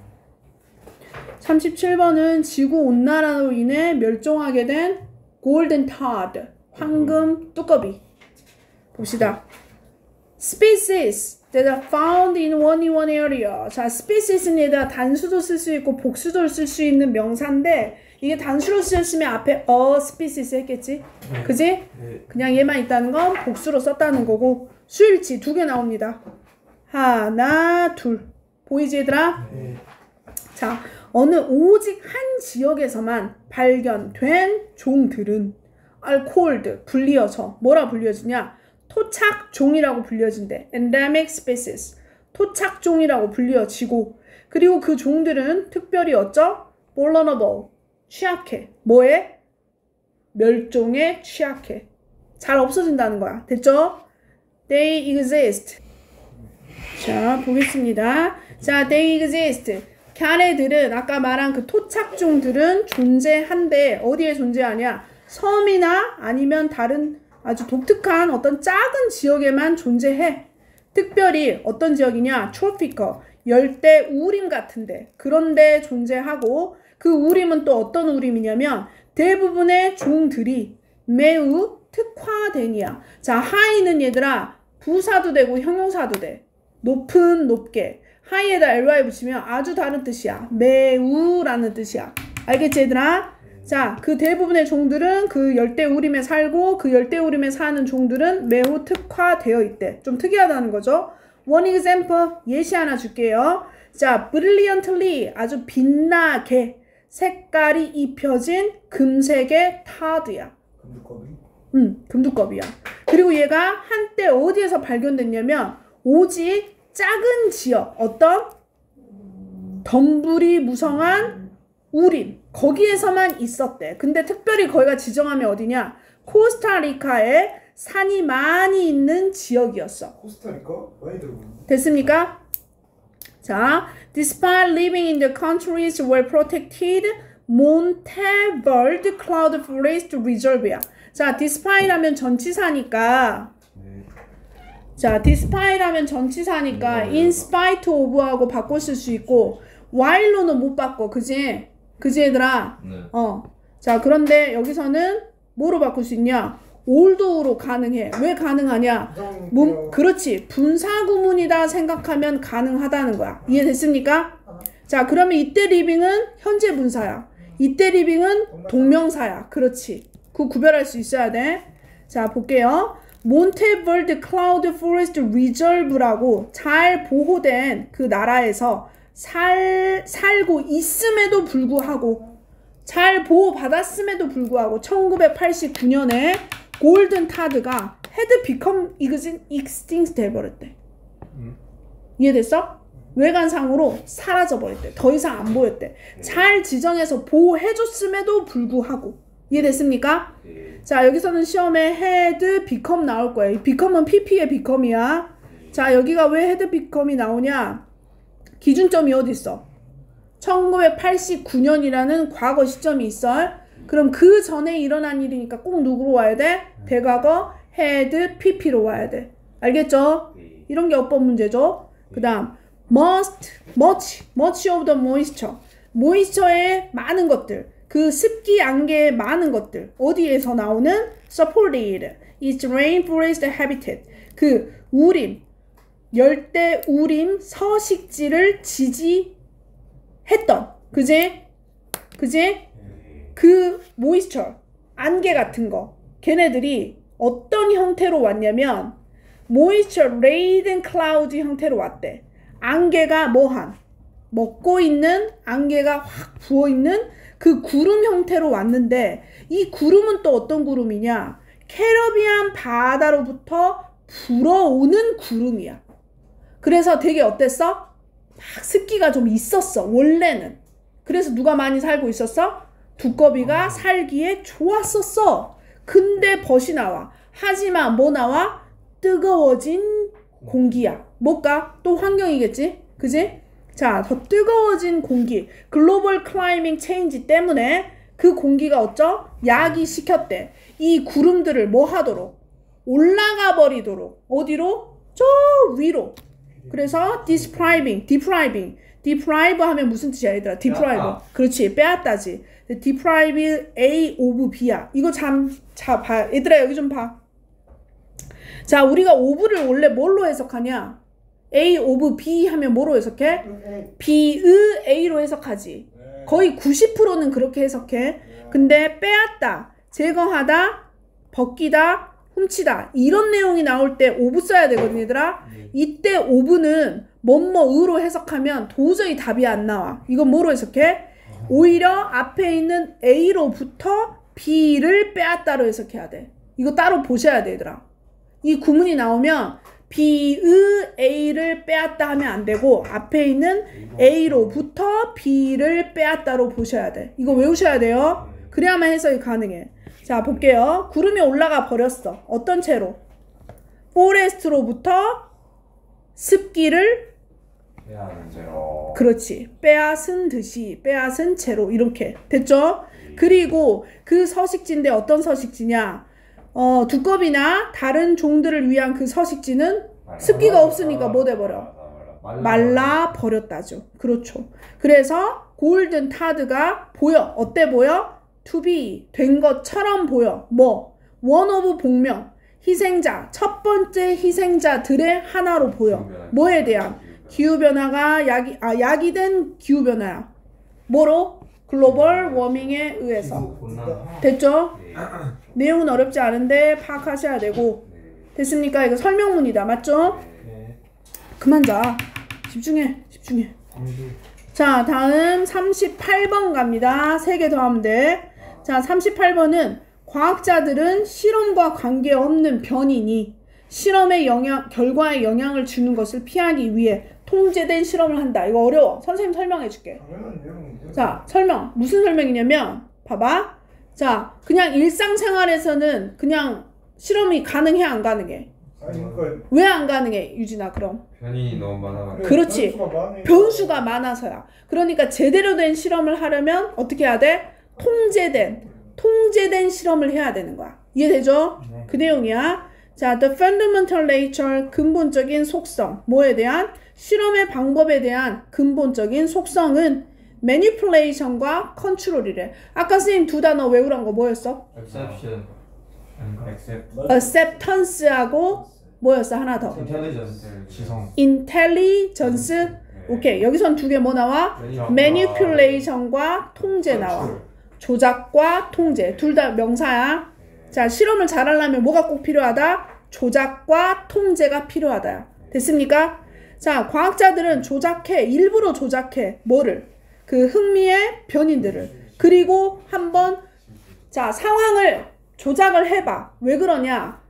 37번은 지구온난화로 인해 멸종하게 된 골든 타드, 황금 뚜꺼비. 봅시다. Species that are found in one area. 자, species는 얘들아 단수도 쓸 수 있고 복수도 쓸 수 있는 명사인데 이게 단수로 쓰였으면 앞에 a species 했겠지? 그지? 그냥 얘만 있다는 건 복수로 썼다는 거고 수일치 2개 나옵니다. 하나, 둘. 보이지 얘들아? 자, 어느 오직 한 지역에서만 발견된 종들은 are called, 불리어져. 뭐라 불려지냐? 토착종이라고 불려진대. endemic species. 토착종이라고 불려지고 그리고 그 종들은 특별히 어쩌? vulnerable. 취약해. 뭐에? 멸종에 취약해. 잘 없어진다는 거야. 됐죠? They exist. 자, 보겠습니다. 자, they exist. 걔네들은 아까 말한 그 토착종들은 존재한데 어디에 존재하냐? 섬이나 아니면 다른 아주 독특한 어떤 작은 지역에만 존재해. 특별히 어떤 지역이냐? tropical. 열대 우림 같은데 그런데 존재하고 그 우림은 또 어떤 우림이냐면 대부분의 종들이 매우 특화된이야. 자, 하이는 얘들아 부사도 되고 형용사도 돼. 높은, 높게. 하이에다 ly 붙이면 아주 다른 뜻이야. 매우라는 뜻이야. 알겠지 얘들아? 자, 그 대부분의 종들은 그 열대우림에 살고 그 열대우림에 사는 종들은 매우 특화되어 있대. 좀 특이하다는 거죠. One example, 예시 하나 줄게요. 자, brilliantly, 아주 빛나게 색깔이 입혀진 금색의 타드야. 금두꺼비? 금두꺼비야. 그리고 얘가 한때 어디에서 발견됐냐면 오직 작은 지역, 어떤 덤불이 무성한 우림, 거기에서만 있었대. 근데 특별히 거기가 지정하면 어디냐? 코스타리카의 산이 많이 있는 지역이었어. 코스타리카? 많이 들어보는데. 됐습니까? 자, despite living in the countries where protected Monteverde Cloud Forest Reserve야. 자, despite 하면 전치사니까 자, despite 하면 전치사니까 in spite of하고 바꿔 쓸 수 있고 while로는 못 바꿔. 그지? 그지 얘들아? 네. 자, 그런데 여기서는 뭐로 바꿀 수 있냐? oldo로 가능해. 왜 가능하냐? 그렇지. 분사구문이다 생각하면 가능하다는 거야. 이해됐습니까? 자, 그러면 이때 living은 현재 분사야. 이때 living은 동명사야. 그렇지. 그 구별할 수 있어야 돼. 자, 볼게요. Monteverde Cloud Forest Reserve라고 잘 보호된 그 나라에서 살고 있음에도 불구하고 잘 보호받았음에도 불구하고 1989년에 골든 타드가 had become extinct 해버렸대. 이해됐어? 외관상으로 사라져버렸대. 더 이상 안 보였대. 잘 지정해서 보호해줬음에도 불구하고. 이해됐습니까? 자, 여기서는 시험에 had become 나올 거야. 이 become은 pp의 become이야. 자, 여기가 왜 had become이 나오냐? 기준점이 어디 있어? 1989년이라는 과거 시점이 있어. 그럼 그 전에 일어난 일이니까 꼭 누구로 와야 돼? 대과거 had pp로 와야 돼. 알겠죠? 이런 게 어법 문제죠. 그 다음 much of the moisture의 많은 것들, 그 습기 안개의 많은 것들 어디에서 나오는? supported its rainforest habitat, 그 우림, 열대 우림 서식지를 지지했던, 그지? 그 moisture, 안개 같은 거, 걔네들이 어떤 형태로 왔냐면 moisture laden cloud 형태로 왔대. 안개가 먹고 있는, 안개가 확 부어있는 그 구름 형태로 왔는데, 이 구름은 또 어떤 구름이냐? 캐리비안 바다로부터 불어오는 구름이야. 그래서 되게 어땠어? 막 습기가 좀 있었어, 원래는. 그래서 누가 많이 살고 있었어? 두꺼비가 살기에 좋았었어. 근데 벗이 나와. 하지만 뭐 나와? 뜨거워진 공기야. 뭘까? 또 환경이겠지? 그지? 자, 더 뜨거워진 공기. 글로벌 클라이밍 체인지 때문에 그 공기가 어쩌? 야기시켰대. 이 구름들을 뭐 하도록? 올라가 버리도록. 어디로? 저 위로. 그래서 deprive 하면 무슨 뜻이야, 얘들아? deprive. 그렇지, 빼앗다지. deprive A of B야. 이거 자, 봐. 얘들아, 여기 좀 봐. 자, 우리가 of를 원래 뭘로 해석하냐? A of B 하면 뭐로 해석해? B의 A로 해석하지. 거의 90%는 그렇게 해석해. 근데 빼앗다, 제거하다, 벗기다, 훔치다 이런 내용이 나올 때 of 써야 되거든, 얘들아. 이때 of는 뭐뭐의로 해석하면 도저히 답이 안 나와. 이건 뭐로 해석해? 오히려 앞에 있는 A로부터 B를 빼앗다로 해석해야 돼. 이거 따로 보셔야 돼, 얘들아. 이 구문이 나오면 B의 A를 빼앗다 하면 안 되고 앞에 있는 A로부터 B를 빼앗다로 보셔야 돼. 이거 외우셔야 돼요. 그래야만 해석이 가능해. 자, 볼게요. 구름이 올라가 버렸어. 어떤 채로? 포레스트로부터 습기를 빼앗은 채로. 그렇지. 빼앗은 듯이, 빼앗은 채로. 이렇게 됐죠? 그리고 그 서식지인데 어떤 서식지냐? 두꺼비나 다른 종들을 위한 그 서식지는 습기가 없으니까 뭐 돼버려? 말라 버렸다죠. 그렇죠. 그래서 골든 타드가 보여. 어때 보여? to be, 된 것처럼 보여. 뭐? one of 복명, 희생자, 첫 번째 희생자들의 하나로 보여. 뭐에 대한? 기후변화가 약이 된 기후변화야. 뭐로? 글로벌 워밍에 의해서. 됐죠? 내용은 어렵지 않은데 파악하셔야 되고. 됐습니까? 이거 설명문이다. 맞죠? 그만 자. 집중해. 자, 다음 38번 갑니다. 3개 더 하면 돼. 자, 38번은 과학자들은 실험과 관계없는 변이니 실험의 결과에 영향을 주는 것을 피하기 위해 통제된 실험을 한다. 이거 어려워. 선생님 설명해 줄게. 자, 설명. 무슨 설명이냐면 봐봐. 자, 그냥 일상생활에서는 그냥 실험이 가능해 안 가능해? 아니 그러니까 왜 안 가능해 유진아 그럼? 변이 너무 많아가지고. 그렇지. 변수가 많으니까. 변수가 많아서야. 그러니까 제대로 된 실험을 하려면 어떻게 해야 돼? 통제된 실험을 해야 되는 거야. 이해되죠? 네. 그 내용이야. 자, the fundamental nature, 근본적인 속성. 뭐에 대한? 실험의 방법에 대한 근본적인 속성은 manipulation과 control이래. 아까 선생님 두 단어 외우란 거 뭐였어? exception. accept. acceptance하고 뭐였어? 하나 더. intelligence. 지성. intelligence. 오케이. 여기선 두 개 뭐 나와? manipulation과 통제 나와. 조작과 통제. 둘 다 명사야. 자, 실험을 잘하려면 뭐가 꼭 필요하다? 조작과 통제가 필요하다. 됐습니까? 자, 과학자들은 조작해. 일부러 조작해. 뭐를? 그 흥미의 변인들을. 그리고 한번 자, 상황을 조작을 해봐. 왜 그러냐?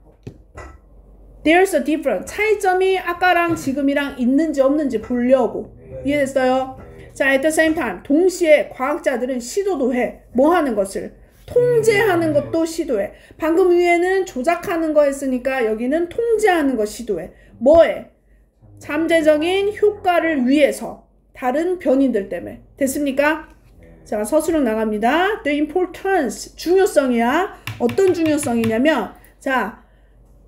There's a difference. 차이점이 아까랑 지금이랑 있는지 없는지 보려고. 이해됐어요? 자, at the same time. 동시에 과학자들은 시도도 해. 뭐 하는 것을? 통제하는 것도 시도해. 방금 위에는 조작하는 거 했으니까 여기는 통제하는 거 시도해. 뭐해? 잠재적인 효과를 위해서. 다른 변인들 때문에. 됐습니까? 자, 서술형 나갑니다. The importance. 중요성이야. 어떤 중요성이냐면 자,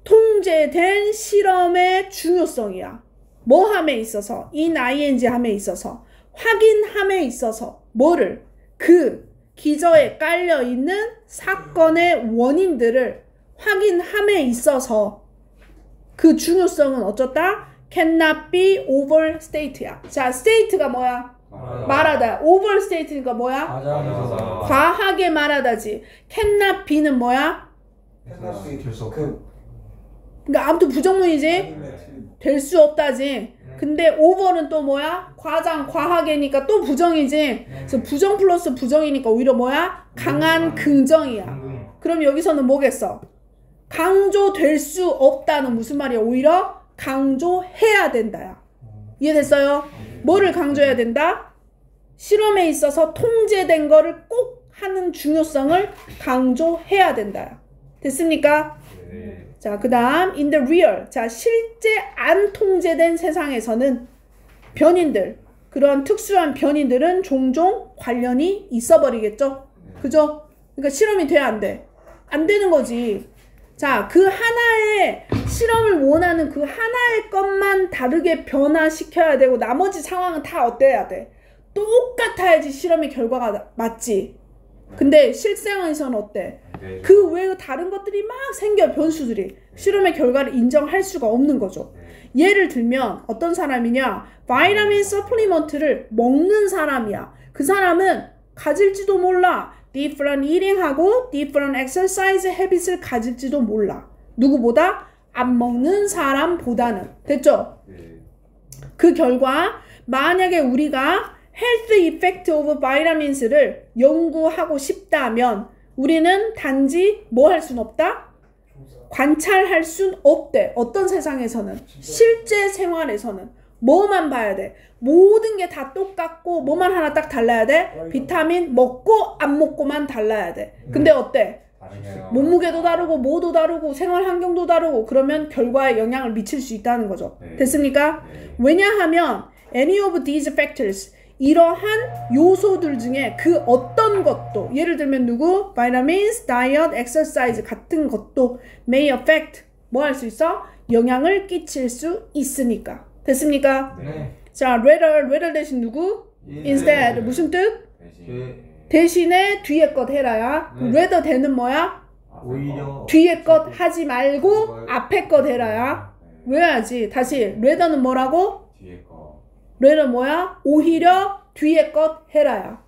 통제된 실험의 중요성이야. 뭐 함에 있어서? ing 함에 있어서. 확인함에 있어서. 뭐를? 그 기저에 깔려있는 사건의 원인들을 확인함에 있어서 그 중요성은 어쩌다? cannot be overstated야. 자, state가 뭐야? 말하다. overstate니까 뭐야? 과하게 말하다지. cannot be는 뭐야? 그러니까 아무튼 부정문이지? 될 수 없다지. 근데 over는 또 뭐야? 과하게니까 또 부정이지. 그래서 부정 플러스 부정이니까 오히려 뭐야? 강한 긍정이야. 그럼 여기서는 뭐겠어? 강조될 수 없다는 무슨 말이야? 오히려 강조해야 된다야. 이해됐어요? 뭐를 강조해야 된다? 실험에 있어서 통제된 거를 꼭 하는 중요성을 강조해야 된다야. 됐습니까? 자, 그 다음 in the real. 자, 실제 안 통제된 세상에서는 변인들, 그런 특수한 변인들은 종종 관련이 있어버리겠죠? 그죠? 그러니까 실험이 돼, 안 돼? 안 되는 거지. 자, 그 하나의 실험을 원하는 그 하나의 것만 다르게 변화시켜야 되고 나머지 상황은 다 어때야 돼? 똑같아야지 실험의 결과가 맞지. 근데 실생활에서는 어때? 그 외에 다른 것들이 막 생겨, 변수들이. 실험의 결과를 인정할 수가 없는 거죠. 예를 들면 어떤 사람이냐? 바이타민 서플리먼트를 먹는 사람이야. 그 사람은 가질지도 몰라. different eating하고 different exercise habits을 가질지도 몰라. 누구보다? 안 먹는 사람보다는. 됐죠? 그 결과 만약에 우리가 health effect of vitamins를 연구하고 싶다면 우리는 단지 뭐 할 순 없다? 관찰할 순 없대. 어떤 세상에서는? 실제 생활에서는 뭐만 봐야 돼? 모든 게 다 똑같고 뭐만 하나 딱 달라야 돼? 비타민 먹고 안 먹고만 달라야 돼. 근데 어때? 몸무게도 다르고 뭐도 다르고 생활 환경도 다르고 그러면 결과에 영향을 미칠 수 있다는 거죠. 됐습니까? 왜냐하면 any of these factors 이러한 요소들 중에 그 어떤 것도 예를 들면 누구? vitamins, diet, exercise 같은 것도 may affect 뭐 할 수 있어? 영향을 끼칠 수 있으니까. 됐습니까? 네. 자, rather 대신 누구? instead 무슨 뜻? 대신에 뒤에 것 해라야. rather 대는 뭐야? 오히려 뒤에 것 하지 말고 앞에 것 해라야. 왜 하지? 다시 rather는 뭐라고? 뒤에 거. rather 뭐야? 오히려 뒤에 것 해라야.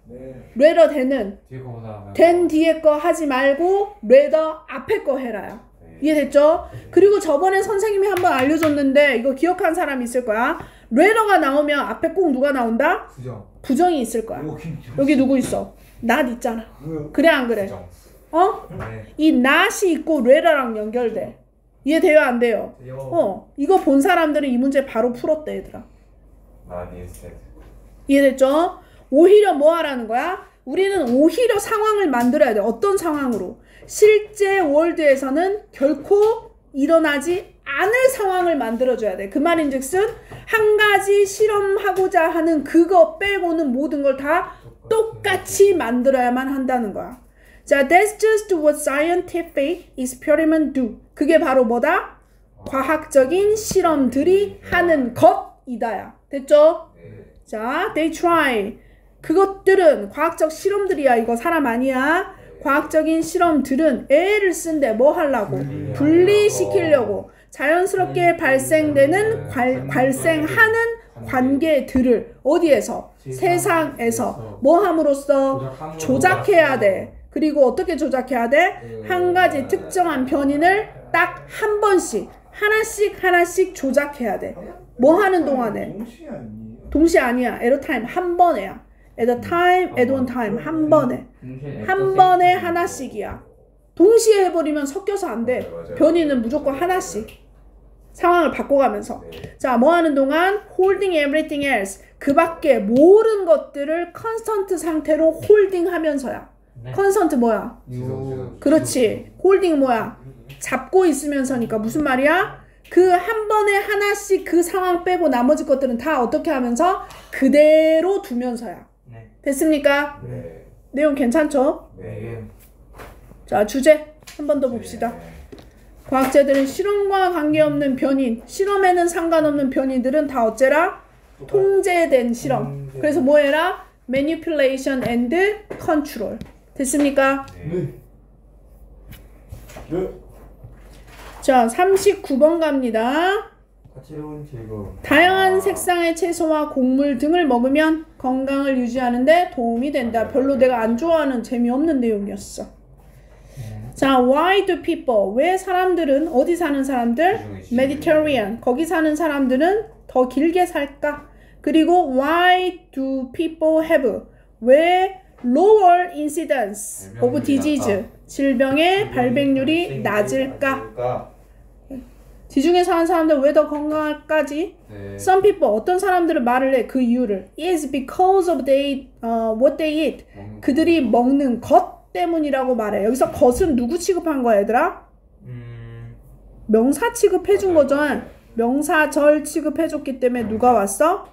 rather 대는 뒤에 거보다 된 뒤에 거 하지 말고 rather 앞에 거 해라야. 이해됐죠? 그리고 저번에 선생님이 한번 알려줬는데 이거 기억한 사람 있을 거야. rather가 나오면 앞에 꼭 누가 나온다? 부정이 있을 거야. 여기 누구 있어? not 있잖아. 그래 안 그래? 어? 이 not이 있고 rather랑 연결돼. 이해돼요 안 돼요? 이거 본 사람들은 이 문제 바로 풀었대 얘들아. 이해됐죠? 오히려 뭐 하라는 거야? 우리는 오히려 상황을 만들어야 돼. 어떤 상황으로? 실제 월드에서는 결코 일어나지 않을 상황을 만들어줘야 돼. 그 말인즉슨 한 가지 실험하고자 하는 그거 빼고는 모든 걸 다 똑같이 만들어야만 한다는 거야. 자, that's just what scientific experiment do. 그게 바로 뭐다? 과학적인 실험들이 하는 것이다야. 됐죠? 자, they try. 그것들은 과학적 실험들이야. 이거 사람 아니야. 과학적인 실험들은 애를 쓴데 뭐 하려고? 분리시키려고. 자연스럽게 발생되는 발생하는 관계들을 어디에서? 세상에서 뭐 함으로써? 조작해야 돼. 그리고 어떻게 조작해야 돼? 한 가지 특정한 변인을 딱 한 번씩 하나씩 조작해야 돼. 뭐 하는 동안에? 동시에 아니야. at a time. 한 번에야. at a time, at one time. 한 번에. 한 번에 하나씩이야. 동시에 해버리면 섞여서 안 돼. 변이는 무조건 하나씩. 상황을 바꿔가면서. 자, 뭐 하는 동안? holding everything else. 그 밖에 모든 것들을 컨스턴트 상태로 홀딩 하면서야. 컨스턴트 뭐야? 그렇지. 홀딩 뭐야? 잡고 있으면서니까 무슨 말이야? 그 한 번에 하나씩 그 상황 빼고 나머지 것들은 다 어떻게 하면서? 그대로 두면서야. 됐습니까? 네. 내용 괜찮죠? 네. 자, 주제 한 번 더 봅시다. 과학자들은 실험과 관계없는 변인, 실험에는 상관없는 변이들은 다 어째라? 통제된 실험. 그래서 뭐 해라? manipulation and control. 됐습니까? 네. 네. 자, 39번 갑니다. 다채로운 즐거움. 다양한 색상의 채소와 곡물 등을 먹으면 건강을 유지하는 데 도움이 된다. 별로 내가 안 좋아하는 재미없는 내용이었어. 자, why do people? 왜 사람들은 어디 사는 사람들? Mediterranean. 거기 사는 사람들은 더 길게 살까? 그리고 why do people have? 왜 lower incidence of disease? 질병의 발병률이 낮을까? 지중해 사는 사람들 왜 더 건강할까지? Some people, 어떤 사람들은 말을 해. 그 이유를. Is because of what they eat. 그들이 먹는 것 때문이라고 말해. 여기서 것은 누구 취급한 거야, 얘들아? 명사 취급해준 거죠. 명사절 취급해줬기 때문에 누가 왔어?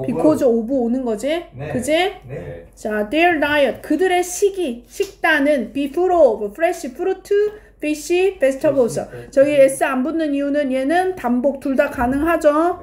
because of 오는 거지? 네. 그지? 네. 자, their diet. 그들의 식단은 be full of fresh fruit, fish, vegetables. 저기 S 안 붙는 이유는 얘는 단복 둘 다 가능하죠?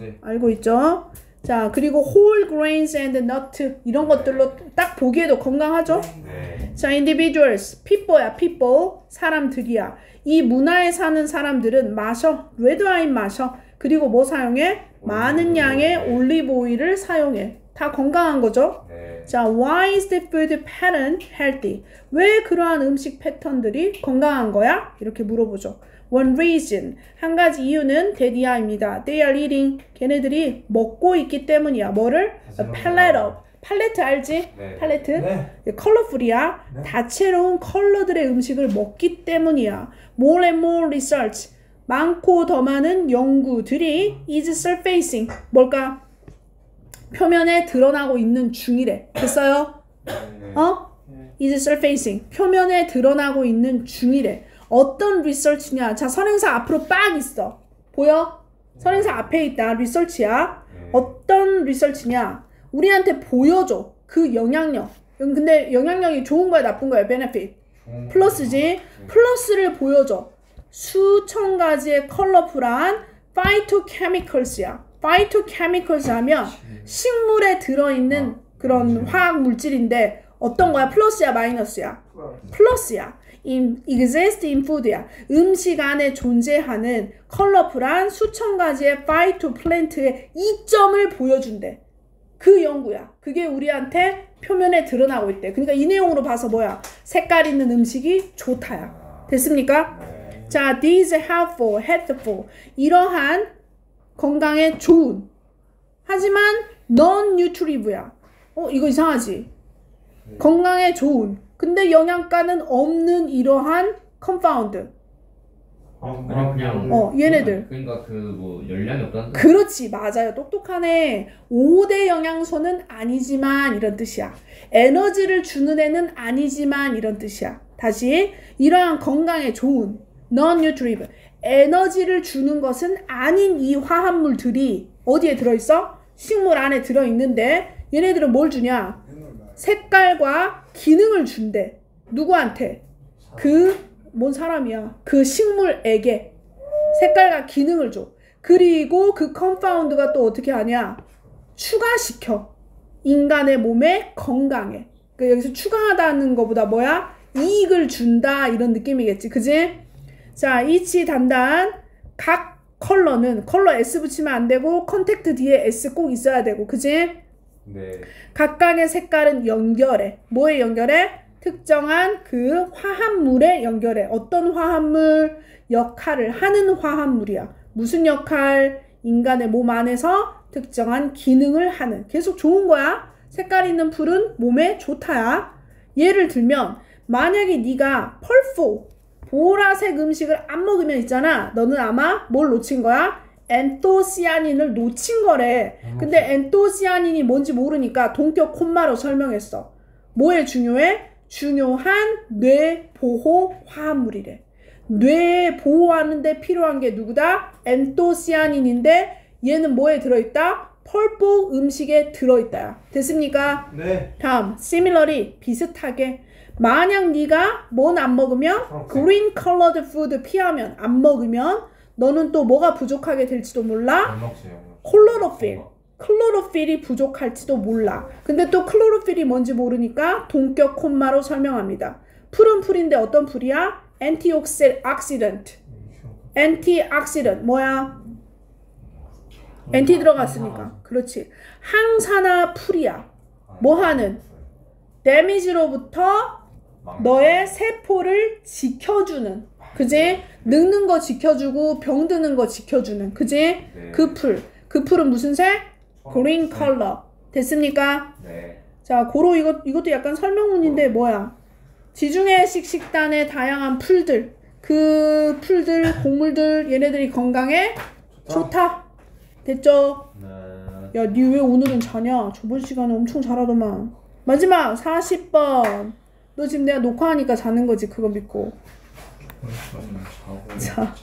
네. 알고 있죠? 자, 그리고 whole grains and nut 이런 것들로 딱 보기에도 건강하죠? 네. 자, individuals, people야, people, 사람들이야. 이 문화에 사는 사람들은 마셔, red wine 마셔. 그리고 뭐 사용해? 많은 양의 올리브 오일을 사용해. 다 건강한 거죠? 네. 자, why is the food pattern healthy? 왜 그러한 음식 패턴들이 건강한 거야? 이렇게 물어보죠. One reason, 한 가지 이유는 대디아입니다. They are eating, 걔네들이 먹고 있기 때문이야. 뭐를? A palette of, 팔레트 알지? 네. 팔레트? 네. 컬러풀이야. 네. 다채로운 컬러들의 음식을 먹기 때문이야. More and more research, 많고 더 많은 연구들이 is surfacing, 뭘까? 표면에 드러나고 있는 중이래. 됐어요? is surfacing, 표면에 드러나고 있는 중이래. 어떤 리서치냐? 자, 선행사 앞으로 빡 있어. 보여? 선행사 앞에 있다. 리서치야. 어떤 리서치냐? 우리한테 보여줘. 그 영향력. 근데 영향력이 좋은 거야, 나쁜 거야? benefit. 플러스지. 플러스를 보여줘. 수천 가지의 컬러풀한 phytochemicals야. phytochemicals 하면 식물에 들어있는 그런 화학 물질인데 어떤 거야? 플러스야, 마이너스야? 플러스야. exist in food야. 음식 안에 존재하는 컬러풀한 수천 가지의 phytoplant의 이점을 보여준대. 그 연구야. 그게 우리한테 표면에 드러나고 있대. 그러니까 이 내용으로 봐서 뭐야? 색깔 있는 음식이 좋다야. 됐습니까? 자, these helpful, helpful. 이러한 건강에 좋은. 하지만 non-nutritive야. 이거 이상하지? 건강에 좋은. 근데 영양가는 없는 이러한 confound. 그냥 얘네들. 그러니까 그 뭐 열량이 없다는 뜻? 그렇지, 맞아요. 똑똑하네. 5대 영양소는 아니지만 이런 뜻이야. 에너지를 주는 애는 아니지만 이런 뜻이야. 다시 이러한 건강에 좋은 non-nutritive 에너지를 주는 것은 아닌 이 화합물들이 어디에 들어있어? 식물 안에 들어있는데 얘네들은 뭘 주냐? 색깔과 기능을 준대. 누구한테? 뭔 사람이야? 그 식물에게 색깔과 기능을 줘. 그리고 그 컴파운드가 또 어떻게 하냐? 추가시켜. 인간의 몸에 건강에. 그러니까 여기서 추가하다는 것보다 뭐야? 이익을 준다 이런 느낌이겠지. 그지? 자, 이치 단단. 각 컬러는 컬러 S 붙이면 안 되고 컨택트 뒤에 S 꼭 있어야 되고. 그지? 네. 각각의 색깔은 연결해. 뭐에 연결해? 특정한 그 화합물에 연결해. 어떤 화합물? 역할을 하는 화합물이야. 무슨 역할? 인간의 몸 안에서 특정한 기능을 하는. 계속 좋은 거야. 색깔 있는 풀은 몸에 좋다야. 예를 들면 만약에 네가 펄포 보라색 음식을 안 먹으면 있잖아. 너는 아마 뭘 놓친 거야? 엔토시아닌을 놓친 거래. 근데 엔토시아닌이 뭔지 모르니까 동격 콤마로 설명했어. 뭐에 중요해? 중요한 뇌 보호 화합물이래. 뇌 보호하는데 필요한 게 누구다? 엔토시아닌인데 얘는 뭐에 들어있다? 펄포 음식에 들어있다. 됐습니까? 네. 다음 similarly 비슷하게 만약 네가 뭔 안 먹으면 green colored food 피하면 안 먹으면 너는 또 뭐가 부족하게 될지도 몰라? 클로로필이 부족할지도 몰라. 근데 또 클로로필이 뭔지 모르니까 동격 콤마로 설명합니다. 풀은 풀인데 어떤 풀이야? antioxidant. 뭐야? 엔티 들어갔으니까. 그렇지. 항산화 풀이야. 뭐하는? 데미지로부터 너의 세포를 지켜주는. 그지? 늙는 거 지켜주고 병드는 거 지켜주는. 그지? 네. 그 풀은 무슨 색? 그린 컬러. 됐습니까? 네. 자, 고로 이것도 약간 설명문인데 뭐야? 지중해 식식단의 다양한 풀들. 그 풀들, 곡물들 얘네들이 건강에 좋다. 됐죠? 네. 야, 니 왜 오늘은 자냐? 저번 시간에 엄청 잘하더만. 마지막 40번. 너 지금 내가 녹화하니까 자는 거지. 그거 믿고. 자,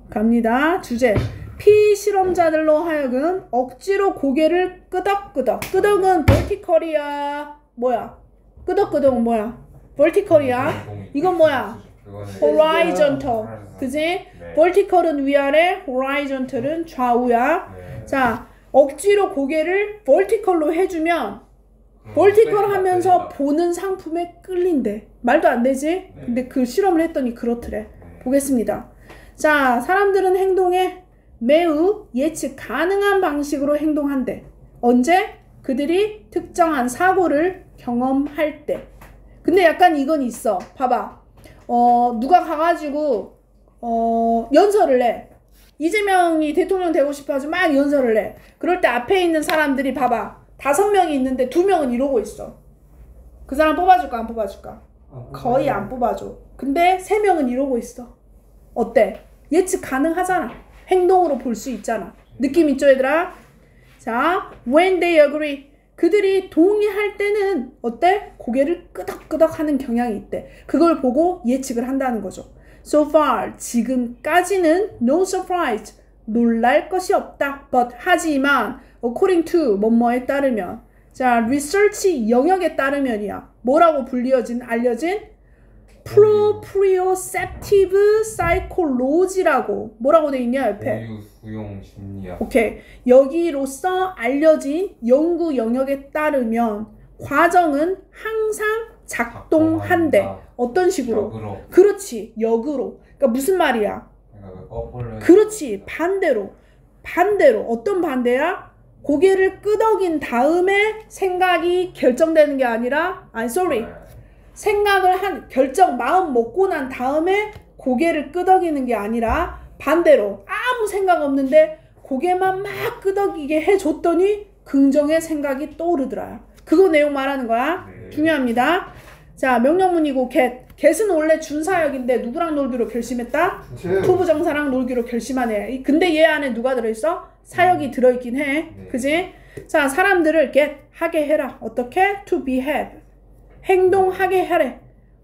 갑니다. 주제. 피실험자들로 하여금 억지로 고개를 끄덕끄덕. 끄덕은 vertical이야. 뭐야? 끄덕끄덕은 뭐야? vertical이야. 이건 뭐야? horizontal. 그지? 네. vertical은 위아래, horizontal은 좌우야. 네. 자, 억지로 고개를 vertical로 해주면 vertical 하면서 보는 상품에 끌린대. 말도 안 되지? 네. 근데 그 실험을 했더니 그렇더래. 네. 보겠습니다. 자, 사람들은 행동에 매우 예측 가능한 방식으로 행동한대. 언제? 그들이 특정한 사고를 경험할 때. 근데 약간 이건 있어. 봐봐. 누가 가가지고 연설을 해. 이재명이 대통령 되고 싶어가지고 막 연설을 해. 그럴 때 앞에 있는 사람들이 봐봐. 5명이 있는데 2명은 이러고 있어. 그 사람 뽑아줄까 안 뽑아줄까? 거의 안 뽑아줘. 근데 3명은 이러고 있어. 어때? 예측 가능하잖아. 행동으로 볼 수 있잖아. 느낌 있죠 얘들아? 자, when they agree. 그들이 동의할 때는 어때? 고개를 끄덕끄덕 하는 경향이 있대. 그걸 보고 예측을 한다는 거죠. So far, 지금까지는 no surprise. 놀랄 것이 없다. But 하지만 according to 뭐뭐에 따르면 자, research 영역에 따르면이야. 뭐라고 알려진? proprioceptive psychology라고 뭐라고 돼 있냐 옆에? 수용 심리학. 오케이. 여기로서 알려진 연구 영역에 따르면 과정은 항상 작동한대. 어떤 식으로? 역으로. 그렇지. 역으로. 그러니까 무슨 말이야? 그렇지. 반대로. 어떤 반대야? 고개를 끄덕인 다음에 생각이 결정되는 게 아니라 생각을 마음 먹고 난 다음에 고개를 끄덕이는 게 아니라 반대로 아무 생각 없는데 고개만 막 끄덕이게 해줬더니 긍정의 생각이 떠오르더라. 그거 내용 말하는 거야. 네. 중요합니다. 자, 명령문이고 get은 원래 준사역인데 누구랑 놀기로 결심했다? 투부정사랑 놀기로 결심하네. 근데 얘 안에 누가 들어있어? 사역이 들어있긴 해. 네. 그지? 자, 사람들을 get 하게 해라. 어떻게? to behave. 행동하게 하래.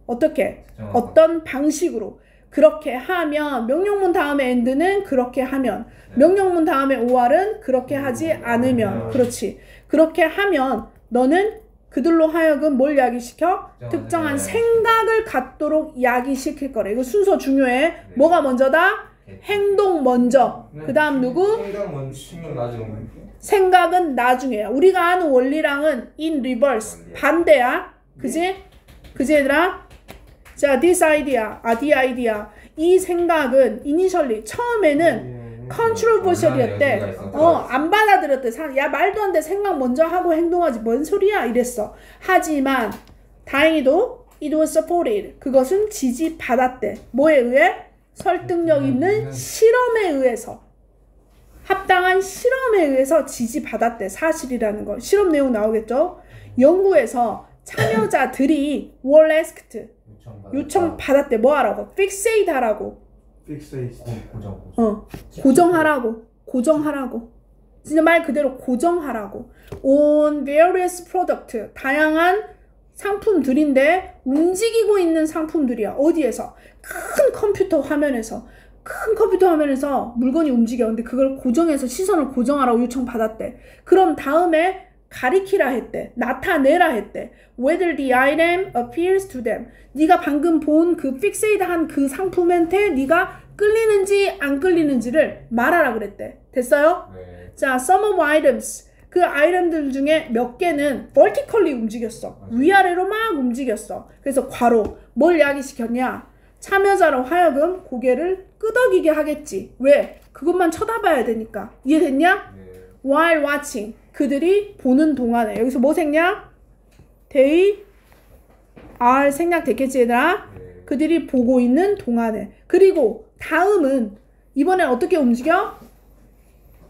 어떻게? 어떤 방식으로. 그렇게 하면 명령문 다음에 and는 그렇게 하면 명령문 다음에 or은 그렇게 하지 않으면 그렇지. 그렇게 하면 너는 그들로 하여금 뭘 야기시켜? 특정한 생각을 갖도록 야기시킬 거래. 이거 순서 중요해. 뭐가 먼저다? 행동 먼저. 그 다음 누구? 생각 먼저 신경 나중에. 생각은 나중에야. 우리가 아는 원리랑은 in reverse. 반대야. 그지? 그지 얘들아? 자, this idea. the idea. 이 생각은 initially 처음에는 컨트로버셜이었대. 안 받아들였대. 야, 말도 안 돼. 생각 먼저 하고 행동하지. 뭔 소리야? 이랬어. 하지만 다행히도 it was supported. 그것은 지지받았대. 뭐에 의해? 설득력 있는 실험에 의해서. 합당한 실험에 의해서 지지받았대. 사실이라는 거. 실험 내용 나오겠죠? 연구에서 참여자들이 were asked. 요청받았대. 뭐 하라고? fixate 하라고. 고정하라고. 진짜 말 그대로 고정하라고. on various product. 다양한 상품들인데 움직이고 있는 상품들이야. 어디에서? 큰 컴퓨터 화면에서 물건이 움직여. 근데 그걸 고정해서 시선을 고정하라고 요청받았대. 그럼 다음에 가리키라 했대. 나타내라 했대. Whether the item appears to them. 네가 방금 본 그 픽세이드한 그 상품한테 네가 끌리는지 안 끌리는지를 말하라 그랬대. 됐어요? 네. 자, some of items. 그 아이템들 중에 몇 개는 vertically 움직였어. 위아래로 막 움직였어. 그래서 괄호. 뭘 야기시켰냐? 참여자로 하여금 고개를 끄덕이게 하겠지. 왜? 그것만 쳐다봐야 되니까. 이해됐냐? 네. While watching. 그들이 보는 동안에. 여기서 뭐 생략? They are 생략됐겠지 얘들아? 네. 그들이 보고 있는 동안에. 그리고 다음은 이번엔 어떻게 움직여?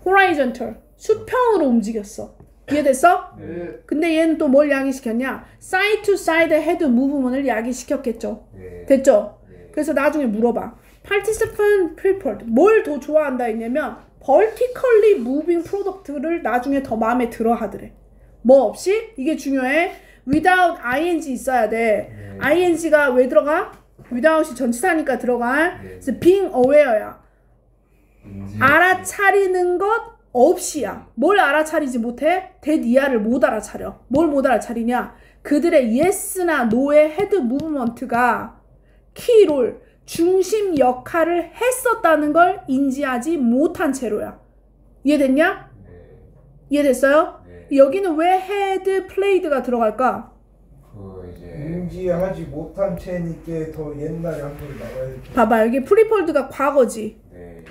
horizontal. 수평으로 움직였어. 이해됐어? 네. 근데 얘는 또 뭘 야기시켰냐? side to side head movement을 야기시켰겠죠. 네. 됐죠? 네. 그래서 나중에 물어봐. participant preferred. 뭘 더 좋아한다 했냐면 vertically moving product를 나중에 더 마음에 들어 하더래. 뭐 없이? 이게 중요해. without ing 있어야 돼. 네. ing가 왜 들어가? without이 전치사니까 들어가. 네. 그래서 being aware야. 알아차리는 것 없이야. 뭘 알아차리지 못해? 대니아를 못 알아차려. 뭘 못 알아차리냐? 그들의 yes나 no의 head movement가 키롤, 중심 역할을 했었다는 걸 인지하지 못한 채로야. 이해됐냐? 네. 이해됐어요? 네. 여기는 왜 head played가 들어갈까? 그 이제 인지하지 못한 채니까 더 옛날에 한 번 나와야지. 봐봐, 여기 프리폴드가 과거지. 네.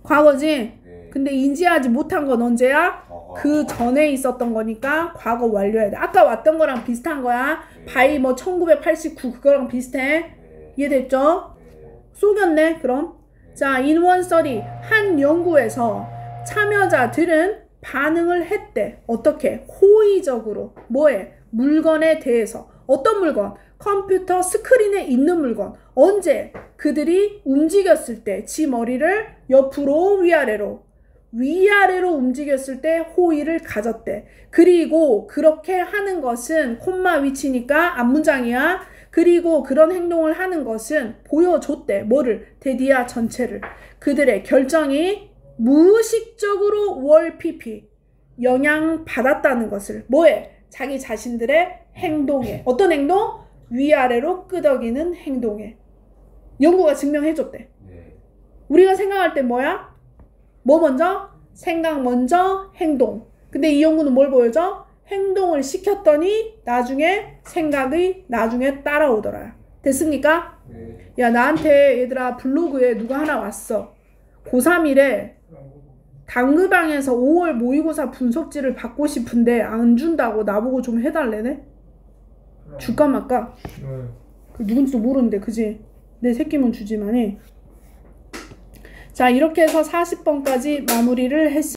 과거지? 네. 근데 인지하지 못한 건 언제야? 그 전에 있었던 거니까 과거 완료해야 돼. 아까 왔던 거랑 비슷한 거야. 네. 바이 뭐 1989 그거랑 비슷해. 네. 이해됐죠? 네. 속였네 그럼. 자, in one study 한 연구에서 참여자들은 반응을 했대. 어떻게? 호의적으로. 뭐에? 물건에 대해서. 어떤 물건? 컴퓨터 스크린에 있는 물건. 언제? 그들이 움직였을 때 지 머리를 옆으로 위아래로 움직였을 때 호의를 가졌대. 그리고 그렇게 하는 것은 콤마 위치니까 앞문장이야. 그리고 그런 행동을 하는 것은 보여줬대. 뭐를? 대디아 전체를. 그들의 결정이 무의식적으로 월PP 영향받았다는 것을. 뭐에? 자기 자신들의 행동에. 어떤 행동? 위아래로 끄덕이는 행동에. 연구가 증명해줬대. 네. 우리가 생각할 때 뭐야? 뭐 먼저? 생각 먼저 행동. 근데 이 연구는 뭘 보여줘? 행동을 시켰더니 나중에 생각이 나중에 따라오더라. 됐습니까? 네. 야, 나한테 얘들아 블로그에 누가 하나 왔어. 고3이래. 당그방에서 5월 모의고사 분석지를 받고 싶은데 안 준다고 나보고 좀 해달래네? 줄까 말까? 그 누군지도 모르는데 그지? 내 새끼면 주지만이. 자, 이렇게 해서 40번까지 마무리를 했습니다.